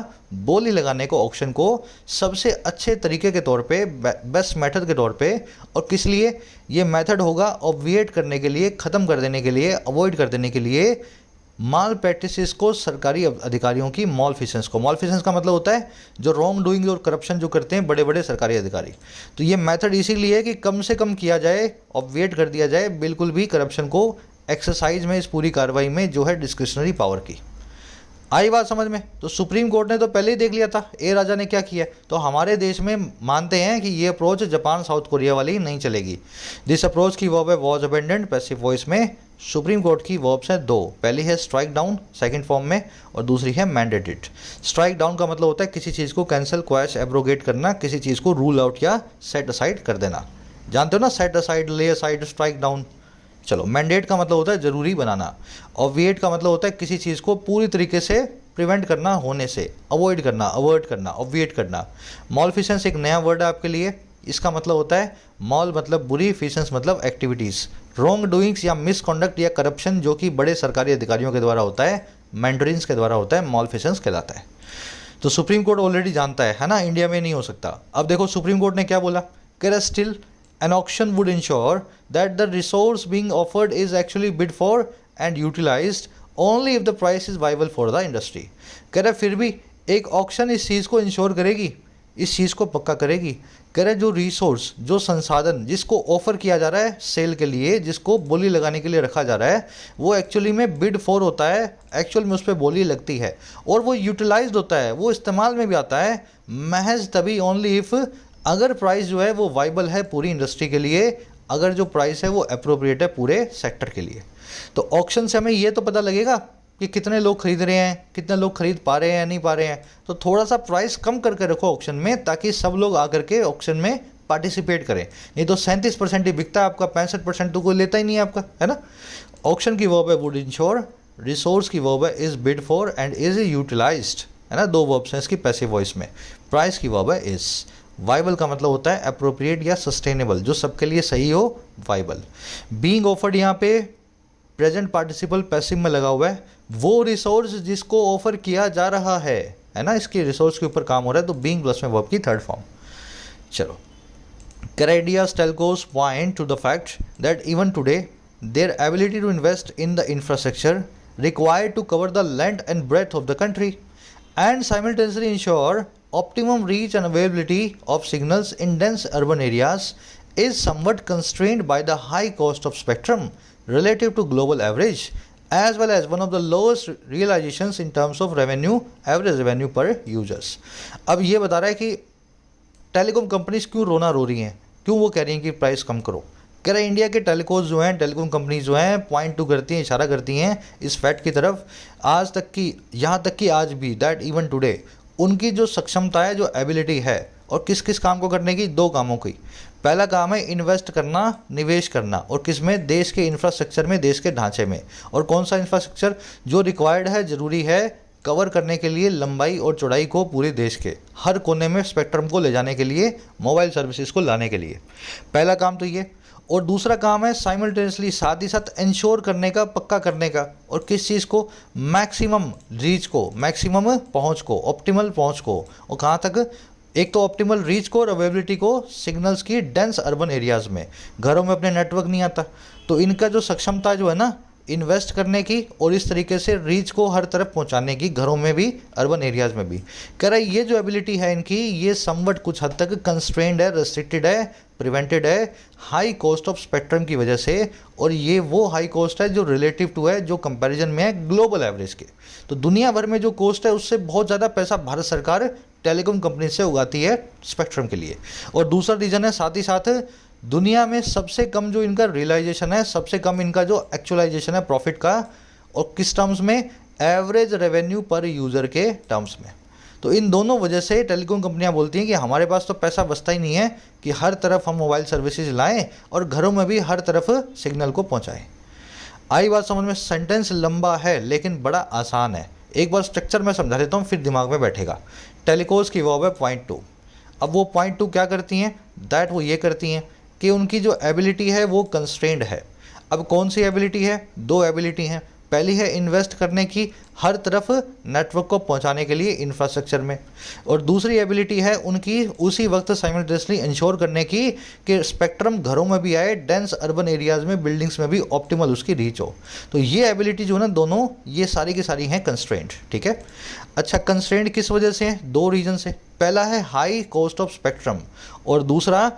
बोली लगाने को ऑक्शन को सबसे अच्छे तरीके के तौर पे, बेस्ट मेथड के तौर पे। और किस लिए ये मेथड होगा? ऑब्विएट करने के लिए, ख़त्म कर देने के लिए, अवॉइड कर देने के लिए माल प्रैक्टिसेस को, सरकारी अधिकारियों की मॉलफिशंस को। मॉलफिशंस का मतलब होता है जो रॉन्ग डूइंग और करप्शन जो करते हैं बड़े बड़े सरकारी अधिकारी। तो ये मेथड इसीलिए है कि कम से कम किया जाए, ऑब्विएट कर दिया जाए बिल्कुल भी करप्शन को एक्सरसाइज में, इस पूरी कार्रवाई में जो है डिस्क्रिशनरी पावर की। आई बात समझ में? तो सुप्रीम कोर्ट ने तो पहले ही देख लिया था ए राजा ने क्या किया, तो हमारे देश में मानते हैं कि ये अप्रोच जापान साउथ कोरिया वाली नहीं चलेगी। दिस अप्रोच की वर्ब है वॉज अबेंडेंड पैसिव वॉइस में। सुप्रीम कोर्ट की वर्ब्स हैं दो, पहली है स्ट्राइक डाउन सेकंड फॉर्म में, और दूसरी है मैंडेटेड। स्ट्राइक डाउन का मतलब होता है किसी चीज़ को कैंसिल, क्वैश, एब्रोगेट करना, किसी चीज़ को रूल आउट या सेट असाइड कर देना। जानते हो ना, सेट असाइड, ले असाइड, स्ट्राइक डाउन। चलो, मैंडेट का मतलब होता है ज़रूरी बनाना, ऑब्विएट का मतलब होता है किसी चीज़ को पूरी तरीके से प्रिवेंट करना होने से, अवॉइड करना, अवर्ट करना, ऑब्विएट करना। मॉलफिशंस एक नया वर्ड है आपके लिए, इसका मतलब होता है मॉल मतलब बुरी, फिशंस मतलब एक्टिविटीज़, रॉन्ग डूइंग्स या मिसकॉन्डक्ट या करप्शन जो कि बड़े सरकारी अधिकारियों के द्वारा होता है, मैंडरिन्स के द्वारा होता है, मॉलफिशंस कहलाता है। तो सुप्रीम कोर्ट ऑलरेडी जानता है ना, इंडिया में नहीं हो सकता। अब देखो सुप्रीम कोर्ट ने क्या बोला, कह रहा still an auction would ensure that the resource being offered is actually bid for and utilized only if the price is viable for the industry। कह रहा फिर भी एक ऑक्शन इस चीज़ को इंश्योर करेगी, इस चीज़ को पक्का करेगी। कह रहा जो रिसोर्स, जो संसाधन जिसको ऑफर किया जा रहा है सेल के लिए, जिसको बोली लगाने के लिए रखा जा रहा है, वो एक्चुअली में बिड फॉर होता है, एक्चुअल में उस पर बोली लगती है, और वो यूटिलाइज्ड होता है, वो इस्तेमाल में भी आता है महज तभी, ओनली इफ़, अगर प्राइस जो है वो वाइबल है पूरी इंडस्ट्री के लिए, अगर जो प्राइस है वो अप्रोप्रिएट है पूरे सेक्टर के लिए। तो ऑक्शन से हमें ये तो पता लगेगा कि कितने लोग खरीद रहे हैं, कितने लोग खरीद पा रहे हैं या नहीं पा रहे हैं। तो थोड़ा सा प्राइस कम करके रखो ऑक्शन में, ताकि सब लोग आकर के ऑक्शन में पार्टिसिपेट करें। नहीं तो 37% ही बिकता है आपका, 65% तो कोई लेता ही नहीं है आपका, है ना। ऑक्शन की वर्ब है वुड इंश्योर, रिसोर्स की वर्ब है is bid for and is utilized, है ना, दो वर्ब्स हैं इसकी पैसिव वॉइस में। प्राइस की वर्ब है इज। वाइबल का मतलब होता है अप्रोप्रिएट या सस्टेनेबल, जो सबके लिए सही हो, वाइबल। बीइंग ऑफर्ड यहाँ पे प्रेजेंट पार्टिसिपल पैसिव में लगा हुआ है, वो रिसोर्स जिसको ऑफर किया जा रहा है ना, इसके रिसोर्स के ऊपर काम हो रहा है, तो बीइंग प्लस में वर्ब की थर्ड फॉर्म। चलो, Canadia's telcos point to the fact that even today their ability to invest in the infrastructure required to cover the length and breadth of the country and simultaneously ensure optimum reach and availability of signals in dense urban areas is somewhat constrained by the high cost of spectrum relative to global average, as well as one of the lowest realizations in terms of revenue, average revenue per users। अब ये बता रहा है कि telecom companies क्यों रोना रो रही हैं, क्यों वो कह रही हैं कि प्राइस कम करो। कह रहे हैं इंडिया के टेलीकॉम जो हैं, टेलीकॉम कंपनीज जो हैं, पॉइंट टू करती हैं, इशारा करती हैं इस फैक्ट की तरफ, आज तक की, यहाँ तक कि आज भी, दैट इवन टुडे, उनकी जो सक्षमता है, जो एबिलिटी है और किस किस काम को करने की? 2 कामों की। पहला काम है इन्वेस्ट करना, निवेश करना, और किस में? देश के इंफ्रास्ट्रक्चर में, देश के ढांचे में। और कौन सा इंफ्रास्ट्रक्चर? जो रिक्वायर्ड है, ज़रूरी है कवर करने के लिए लंबाई और चौड़ाई को पूरे देश के हर कोने में स्पेक्ट्रम को ले जाने के लिए, मोबाइल सर्विसेज को लाने के लिए। पहला काम तो ये। और दूसरा काम है साइमल्टेनियसली, साथ ही साथ इंश्योर करने का, पक्का करने का। और किस चीज़ को? मैक्सिमम रीच को, मैक्सिमम पहुंच को, ऑप्टिमल पहुंच को। और कहाँ तक? एक तो ऑप्टिमल रीच को और अवेलेबिलिटी को सिग्नल्स की डेंस अर्बन एरियाज़ में। घरों में अपने नेटवर्क नहीं आता, तो इनका जो सक्षमता जो है ना इन्वेस्ट करने की और इस तरीके से रीच को हर तरफ पहुंचाने की, घरों में भी, अर्बन एरियाज़ में भी। कह रहा है ये जो एबिलिटी है इनकी, ये समवट कुछ हद तक कंस्ट्रेंड है, रेस्ट्रिक्टेड है, प्रिवेंटेड है हाई कॉस्ट ऑफ स्पेक्ट्रम की वजह से। और ये वो हाई कॉस्ट है जो रिलेटिव टू है, जो कंपैरिजन में है ग्लोबल एवरेज के। तो दुनिया भर में जो कॉस्ट है उससे बहुत ज़्यादा पैसा भारत सरकार टेलीकॉम कंपनी से उगाती है स्पेक्ट्रम के लिए। और दूसरा रीज़न है साथ ही साथ दुनिया में सबसे कम जो इनका रियलाइजेशन है, सबसे कम इनका जो एक्चुअलाइजेशन है प्रॉफिट का, और किस टर्म्स में? एवरेज रेवेन्यू पर यूज़र के टर्म्स में। तो इन दोनों वजह से टेलीकॉम कंपनियां बोलती हैं कि हमारे पास तो पैसा बचता ही नहीं है कि हर तरफ हम मोबाइल सर्विसेज लाएं और घरों में भी हर तरफ सिग्नल को पहुंचाएं। आई बात समझ में? सेंटेंस लंबा है लेकिन बड़ा आसान है। एक बार स्ट्रक्चर मैं समझा देता हूँ, फिर दिमाग में बैठेगा। टेलीकॉस की वर्ब है पॉइंट टू। अब वो पॉइंट टू क्या करती हैं? दैट वो ये करती हैं कि उनकी जो एबिलिटी है वो कंस्ट्रेंड है। अब कौन सी एबिलिटी है? 2 एबिलिटी हैं। पहली है इन्वेस्ट करने की, हर तरफ नेटवर्क को पहुंचाने के लिए इंफ्रास्ट्रक्चर में। और दूसरी एबिलिटी है उनकी उसी वक्त साइमल्टेनियसली इंश्योर करने की कि स्पेक्ट्रम घरों में भी आए, डेंस अर्बन एरियाज़ में, बिल्डिंग्स में भी ऑप्टिमल उसकी रीच हो। तो ये एबिलिटी जो है ना दोनों, ये सारी की सारी हैं कंस्ट्रेंट। ठीक है। अच्छा, कंस्ट्रेंट किस वजह से हैं? 2 रीजन से। पहला है हाई कॉस्ट ऑफ स्पेक्ट्रम, और दूसरा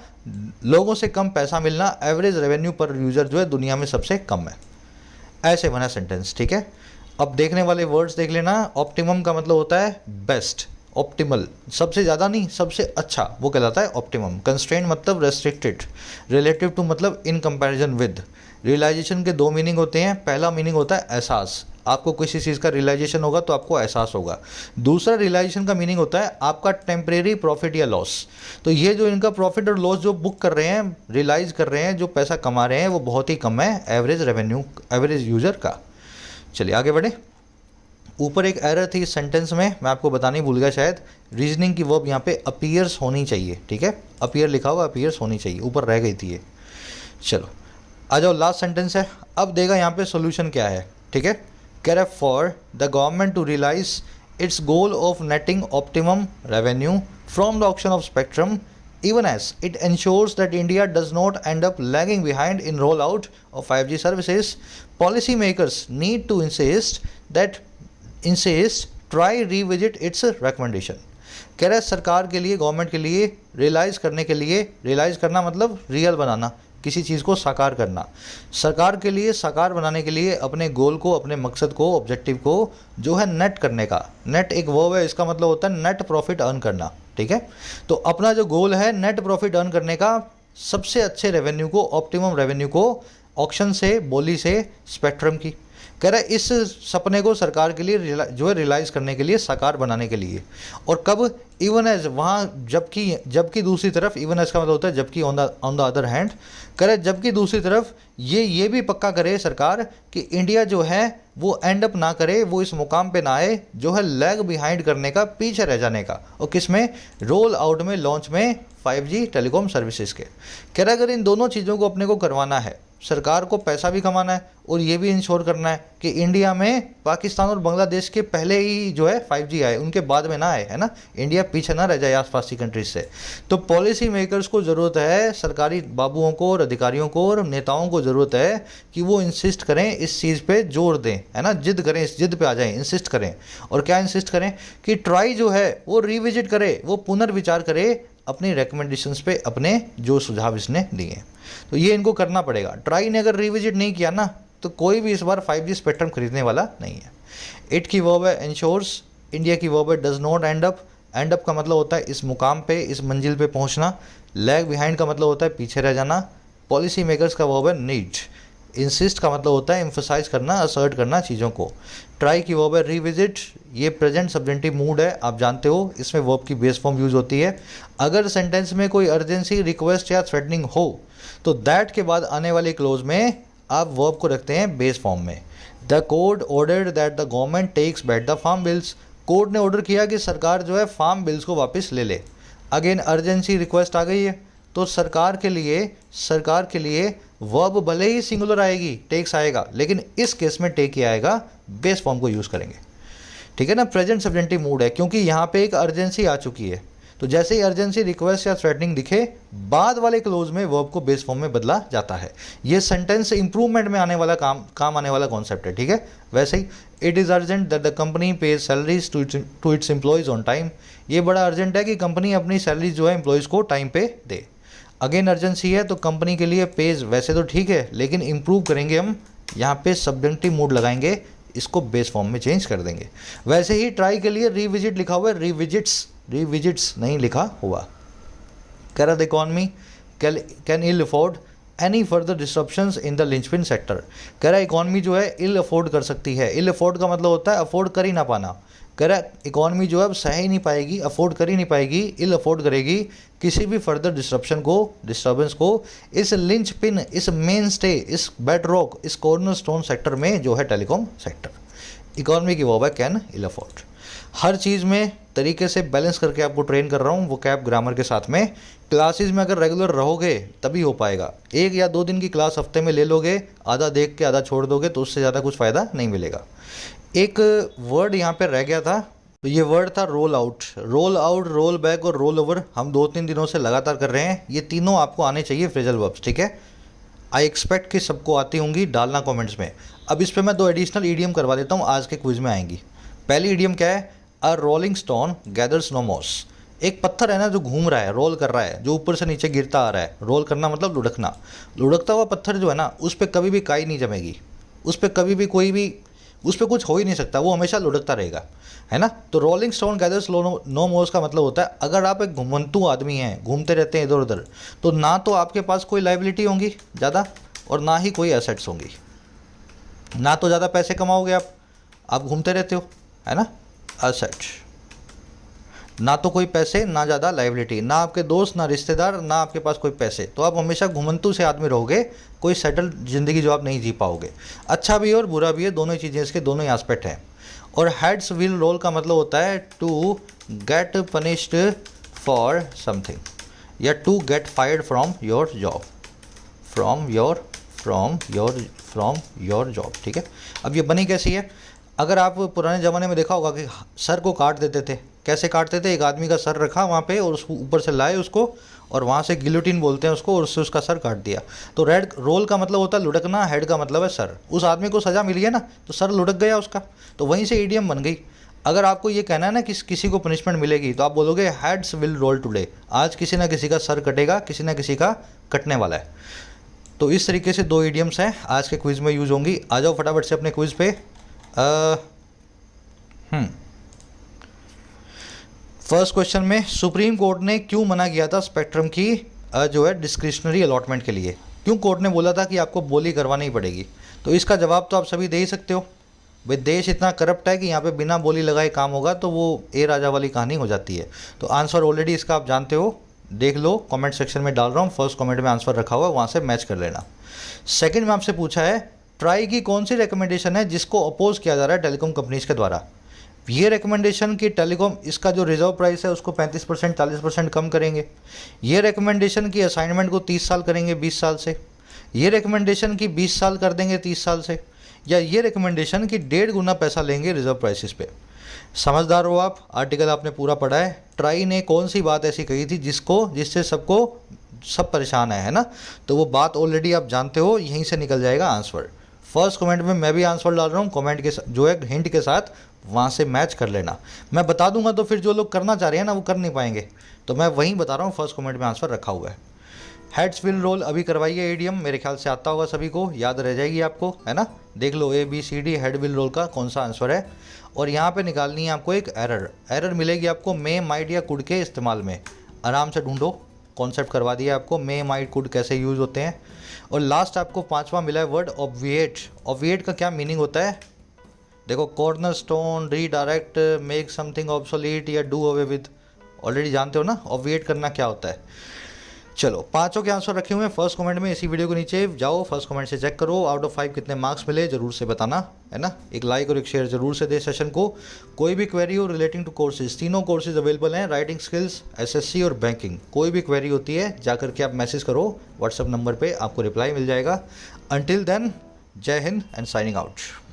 लोगों से कम पैसा मिलना। एवरेज रेवेन्यू पर यूज़र जो है दुनिया में सबसे कम है। ऐसे बना सेंटेंस। ठीक है। अब देखने वाले वर्ड्स देख लेना। ऑप्टिमम का मतलब होता है बेस्ट, ऑप्टिमल, सबसे ज़्यादा नहीं, सबसे अच्छा, वो कहलाता है ऑप्टिमम। कंस्ट्रेंट मतलब रेस्ट्रिक्टेड, रिलेटिव टू मतलब इन कंपैरिजन विद। रियलाइजेशन के 2 मीनिंग होते हैं। पहला मीनिंग होता है एहसास, आपको किसी चीज़ का रियलाइजेशन होगा तो आपको एहसास होगा। दूसरा रियलाइजेशन का मीनिंग होता है आपका टेम्परेरी प्रॉफिट या लॉस। तो ये जो इनका प्रॉफिट और लॉस जो बुक कर रहे हैं, रियलाइज कर रहे हैं, जो पैसा कमा रहे हैं, वो बहुत ही कम है एवरेज रेवेन्यू, एवरेज यूज़र का। चलिए आगे बढ़े। ऊपर एक एरर थी इस सेंटेंस में, मैं आपको बताने भूल गया शायद। रीजनिंग की वर्ब यहाँ पे अपीयर्स होनी चाहिए। ठीक है, अपीयर लिखा हुआ, अपीयर्स होनी चाहिए, ऊपर रह गई थी ये। चलो आ जाओ, लास्ट सेंटेंस है। अब देगा यहाँ पे सोल्यूशन क्या है। ठीक है, कह रहा है for the government to realize its goal of netting optimum revenue from the auction of spectrum, even as it ensures that India does not end up lagging behind in rollout of 5G services, policymakers need to try revisit its recommendation. कह रहा है सरकार के लिए, government के लिए realise करने के लिए, रियलाइज़ करना मतलब रियल बनाना, किसी चीज़ को साकार करना। सरकार के लिए साकार बनाने के लिए अपने गोल को, अपने मकसद को, ऑब्जेक्टिव को जो है नेट करने का। नेट एक वर्ब है, इसका मतलब होता है नेट प्रॉफिट अर्न करना। ठीक है, तो अपना जो गोल है नेट प्रॉफिट अर्न करने का, सबसे अच्छे रेवेन्यू को, ऑप्टिमम रेवेन्यू को ऑक्शन से, बोली से, स्पेक्ट्रम की। कह रहा है इस सपने को सरकार के लिए जो है रियलाइज़ करने के लिए, साकार बनाने के लिए। और कब? इवन एज, वहाँ जबकि दूसरी तरफ, इवन एज का मतलब होता है जबकि, ऑन द अदर हैंड। कह रहा है जबकि दूसरी तरफ ये भी पक्का करे सरकार कि इंडिया जो है वो एंड अप ना करे, वो इस मुकाम पे ना आए जो है लैग बिहाइंड करने का, पीछे रह जाने का। और किस में? रोल आउट में, लॉन्च में 5G टेलीकॉम सर्विसेज के। कह रहा है अगर इन दोनों चीज़ों को अपने को करवाना है, सरकार को पैसा भी कमाना है और ये भी इंश्योर करना है कि इंडिया में पाकिस्तान और बांग्लादेश के पहले ही जो है 5G आए, उनके बाद में ना आए, है ना, इंडिया पीछे ना रह जाए आसपास की कंट्रीज से। तो पॉलिसी मेकर्स को ज़रूरत है, सरकारी बाबुओं को और अधिकारियों को और नेताओं को ज़रूरत है कि वो इंसिस्ट करें, इस चीज़ पे जोर दें, है ना, जिद करें, इस जिद पे आ जाएं, इंसिस्ट करें। और क्या इंसिस्ट करें? कि ट्राई जो है वो रिविजिट करे, वो पुनर्विचार करे अपनी रिकमेंडेशंस पे, अपने जो सुझाव इसने दिए। तो ये इनको करना पड़ेगा। ट्राई ने अगर रिविजिट नहीं किया ना, तो कोई भी इस बार 5G स्पेक्ट्रम खरीदने वाला नहीं है। इट की वर्ब है इंश्योर्स, इंडिया की वर्ब है does not and up. And up का मतलब होता है इस मुकाम पे, इस मंजिल पे पहुंचना। लैग बिहाइंड का मतलब होता है पीछे रह जाना। पॉलिसी मेकर्स का वर्ब है नीड, इंसिस्ट का मतलब होता है एम्फसाइज करना, असर्ट करना चीज़ों को। ट्राई की वर्ब है रिविजिट, ये प्रेजेंट सब्जेंटिव मूड है, आप जानते हो, इसमें वर्ब की बेस फॉर्म यूज़ होती है। अगर सेंटेंस में कोई अर्जेंसी, रिक्वेस्ट या थ्रेटनिंग हो तो दैट के बाद आने वाले क्लोज में आप वर्ब को रखते हैं बेस फॉर्म में। The court ordered that the government takes back the farm bills, court ने ऑर्डर किया कि सरकार जो है फार्म बिल्स को वापस ले ले। अगेन अर्जेंसी रिक्वेस्ट आ गई है, तो सरकार के लिए वर्ब भले ही सिंगुलर आएगी, टेक्स आएगा, लेकिन इस केस में टेक ही आएगा, बेस फॉर्म को यूज़ करेंगे। ठीक है ना, प्रेजेंट सब्जेंटिव मूड है क्योंकि यहाँ पे एक अर्जेंसी आ चुकी है, तो जैसे ही अर्जेंसी, रिक्वेस्ट या थ्रेटनिंग दिखे, बाद वाले क्लोज में वर्ब को बेस फॉर्म में बदला जाता है। ये सेंटेंस इंप्रूवमेंट में आने वाला काम आने वाला कॉन्सेप्ट है। ठीक है, वैसे ही it is urgent that the company pays salaries to its employees on time, ये बड़ा अर्जेंट है कि कंपनी अपनी सैलरी जो है एम्प्लॉयज़ को टाइम पे दे। अगेन अर्जेंसी है तो कंपनी के लिए पेज वैसे तो ठीक है, लेकिन इम्प्रूव करेंगे हम, यहाँ पे सब्जेंटिव मूड लगाएंगे, इसको बेस फॉर्म में चेंज कर देंगे। वैसे ही ट्राई के लिए रिविजिट लिखा हुआ है, रिविजिट्स नहीं लिखा हुआ। कह रहा the economy can ill afford any further disruptions in the linchpin sector, कह रहा है इकॉनमी जो है इल अफोर्ड कर सकती है। इल अफोर्ड का मतलब होता है अफोर्ड कर ही ना पाना। कह रहा है इकॉनमी जो है अब सह ही नहीं पाएगी, अफोर्ड कर ही नहीं पाएगी, इल अफोर्ड करेगी किसी भी फर्दर डिस्टर्बेंस को इस लिंच पिन, इस मेन स्टे, इस बेड रॉक, इस कॉर्नर स्टोन सेक्टर में जो है टेलीकॉम सेक्टर। इकॉनमी की वर्ब है कैन इल अफोर्ड। हर चीज़ में तरीके से बैलेंस करके आपको ट्रेन कर रहा हूँ वो कैब ग्रामर के साथ में। क्लासेस में अगर रेगुलर रहोगे तभी हो पाएगा। 1 या 2 दिन की क्लास हफ्ते में ले लोगे, आधा देख के आधा छोड़ दोगे तो उससे ज़्यादा कुछ फ़ायदा नहीं मिलेगा। एक वर्ड यहाँ पे रह गया था, तो ये वर्ड था रोल आउट, रोल बैक और रोल ओवर। हम 2-3 दिनों से लगातार कर रहे हैं, ये तीनों आपको आने चाहिए फ्रेजल वर्ब्स। ठीक है, आई एक्सपेक्ट कि सबको आती होंगी, डालना कमेंट्स में। अब इस पे मैं 2 एडिशनल ईडियम करवा देता हूँ, आज के क्विज में आएंगी। पहली ईडियम क्या है, a rolling stone gathers no moss. एक पत्थर है ना जो घूम रहा है, रोल कर रहा है, जो ऊपर से नीचे गिरता आ रहा है। रोल करना मतलब लुढ़कना। लुढ़कता हुआ पत्थर जो है ना, उस पर कभी भी काई नहीं जमेगी, उस पर कभी भी कोई भी, उस पर कुछ हो ही नहीं सकता, वो हमेशा लुढ़कता रहेगा, है ना। तो rolling stone gathers no moss का मतलब होता है अगर आप एक घुमंतु आदमी हैं, घूमते रहते हैं इधर उधर, तो ना तो आपके पास कोई लाइबिलिटी होंगी ज़्यादा और ना ही कोई एसेट्स होंगी। ना तो ज़्यादा पैसे कमाओगे आप घूमते रहते हो, है ना। एसेट, ना तो कोई पैसे, ना ज़्यादा लाइबिलिटी, ना आपके दोस्त, ना रिश्तेदार, ना आपके पास कोई पैसे, तो आप हमेशा घुमंतु से आदमी रहोगे, कोई सेटल ज़िंदगी जो आप नहीं जी पाओगे। अच्छा भी और बुरा भी है, दोनों ही चीज़ें, इसके दोनों ही एस्पेक्ट हैं। और हेड्स विल रोल का मतलब होता है to get punished for something, या to get fired from your job, from your job. ठीक है, अब ये बनी कैसी है, अगर आप पुराने ज़माने में देखा होगा कि सर को काट देते थे। कैसे काटते थे, एक आदमी का सर रखा वहाँ पे और उसको ऊपर से लाए उसको, और वहाँ से गिलोटिन बोलते हैं उसको, और उससे उसका सर काट दिया। तो रेड रोल का मतलब होता है लुढ़कना, हेड का मतलब है सर। उस आदमी को सज़ा मिली है ना, तो सर लुढ़क गया उसका, तो वहीं से ईडियम बन गई। अगर आपको ये कहना है ना कि किसी को पनिशमेंट मिलेगी, तो आप बोलोगे हेड्स विल रोल टुडे, आज किसी ना किसी का सर कटेगा, किसी ना किसी का कटने वाला है। तो इस तरीके से 2 ईडियम्स हैं आज के क्विज़ में यूज़ होंगी। आ जाओ फटाफट से अपने क्विज़ पे। फर्स्ट क्वेश्चन में सुप्रीम कोर्ट ने क्यों मना किया था स्पेक्ट्रम की जो है डिस्क्रिशनरी अलॉटमेंट के लिए, क्यों कोर्ट ने बोला था कि आपको बोली करवानी पड़ेगी? तो इसका जवाब तो आप सभी दे ही सकते हो भाई, देश इतना करप्ट है कि यहाँ पे बिना बोली लगाए काम होगा तो वो ए राजा वाली कहानी हो जाती है। तो आंसर ऑलरेडी इसका आप जानते हो, देख लो, कमेंट सेक्शन में डाल रहा हूँ, फर्स्ट कमेंट में आंसर रखा हुआ है, वहाँ से मैच कर लेना। सेकंड में आपसे पूछा है ट्राई की कौन सी रिकमेंडेशन है जिसको अपोज किया जा रहा है टेलीकॉम कंपनीज के द्वारा। ये रिकमेंडेशन की टेलीकॉम इसका जो रिजर्व प्राइस है उसको 35% 40% कम करेंगे। ये रिकमेंडेशन की असाइनमेंट को 30 साल करेंगे 20 साल से। ये रिकमेंडेशन की 20 साल कर देंगे 30 साल से। या ये रिकमेंडेशन की 1.5 गुना पैसा लेंगे रिजर्व प्राइसेस पे। समझदार हो आप, आर्टिकल आपने पूरा पढ़ा है। ट्राई ने कौन सी बात ऐसी कही थी जिससे सब परेशान है ना। तो वो बात ऑलरेडी आप जानते हो, यहीं से निकल जाएगा आंसर। फर्स्ट कमेंट में मैं भी आंसर डाल रहा हूँ, कमेंट के जो है हिंट के साथ, वहाँ से मैच कर लेना। मैं बता दूंगा तो फिर जो लोग करना चाह रहे हैं ना वो कर नहीं पाएंगे, तो मैं वहीं बता रहा हूँ, फर्स्ट कमेंट में आंसर रखा हुआ है। हेड्स विल रोल अभी करवाइए ईडियम, मेरे ख्याल से आता होगा सभी को, याद रह जाएगी आपको, है ना। देख लो ABCD हेड विल रोल का कौन सा आंसर है। और यहाँ पे निकालनी है आपको एक एरर मिलेगी आपको मे, माइट या कुड के इस्तेमाल में। आराम से ढूंढो, कॉन्सेप्ट करवा दिया आपको, मे माइट कुड कैसे यूज़ होते हैं। और लास्ट आपको 5वां मिला है वर्ड ऑब्विएट। ऑब्विएट का क्या मीनिंग होता है? देखो, corner stone, redirect, make something obsolete या डू अवे विद, ऑलरेडी जानते हो ना ऑब्विएट करना क्या होता है। चलो, 5 के आंसर रखे हुए हैं फर्स्ट कमेंट में। इसी वीडियो के नीचे जाओ, फर्स्ट कमेंट से चेक करो आउट ऑफ 5 कितने मार्क्स मिले, जरूर से बताना, है ना। एक लाइक और एक शेयर जरूर से दे सेशन को। कोई भी क्वेरी हो रिलेटिंग टू कोर्सेज, तीनों कोर्सेज अवेलेबल हैं, राइटिंग स्किल्स, एसएससी और बैंकिंग। कोई भी क्वेरी होती है जाकर के आप मैसेज करो व्हाट्सएप नंबर पर, आपको रिप्लाई मिल जाएगा। अंटिल देन, जय हिंद एंड साइनिंग आउट।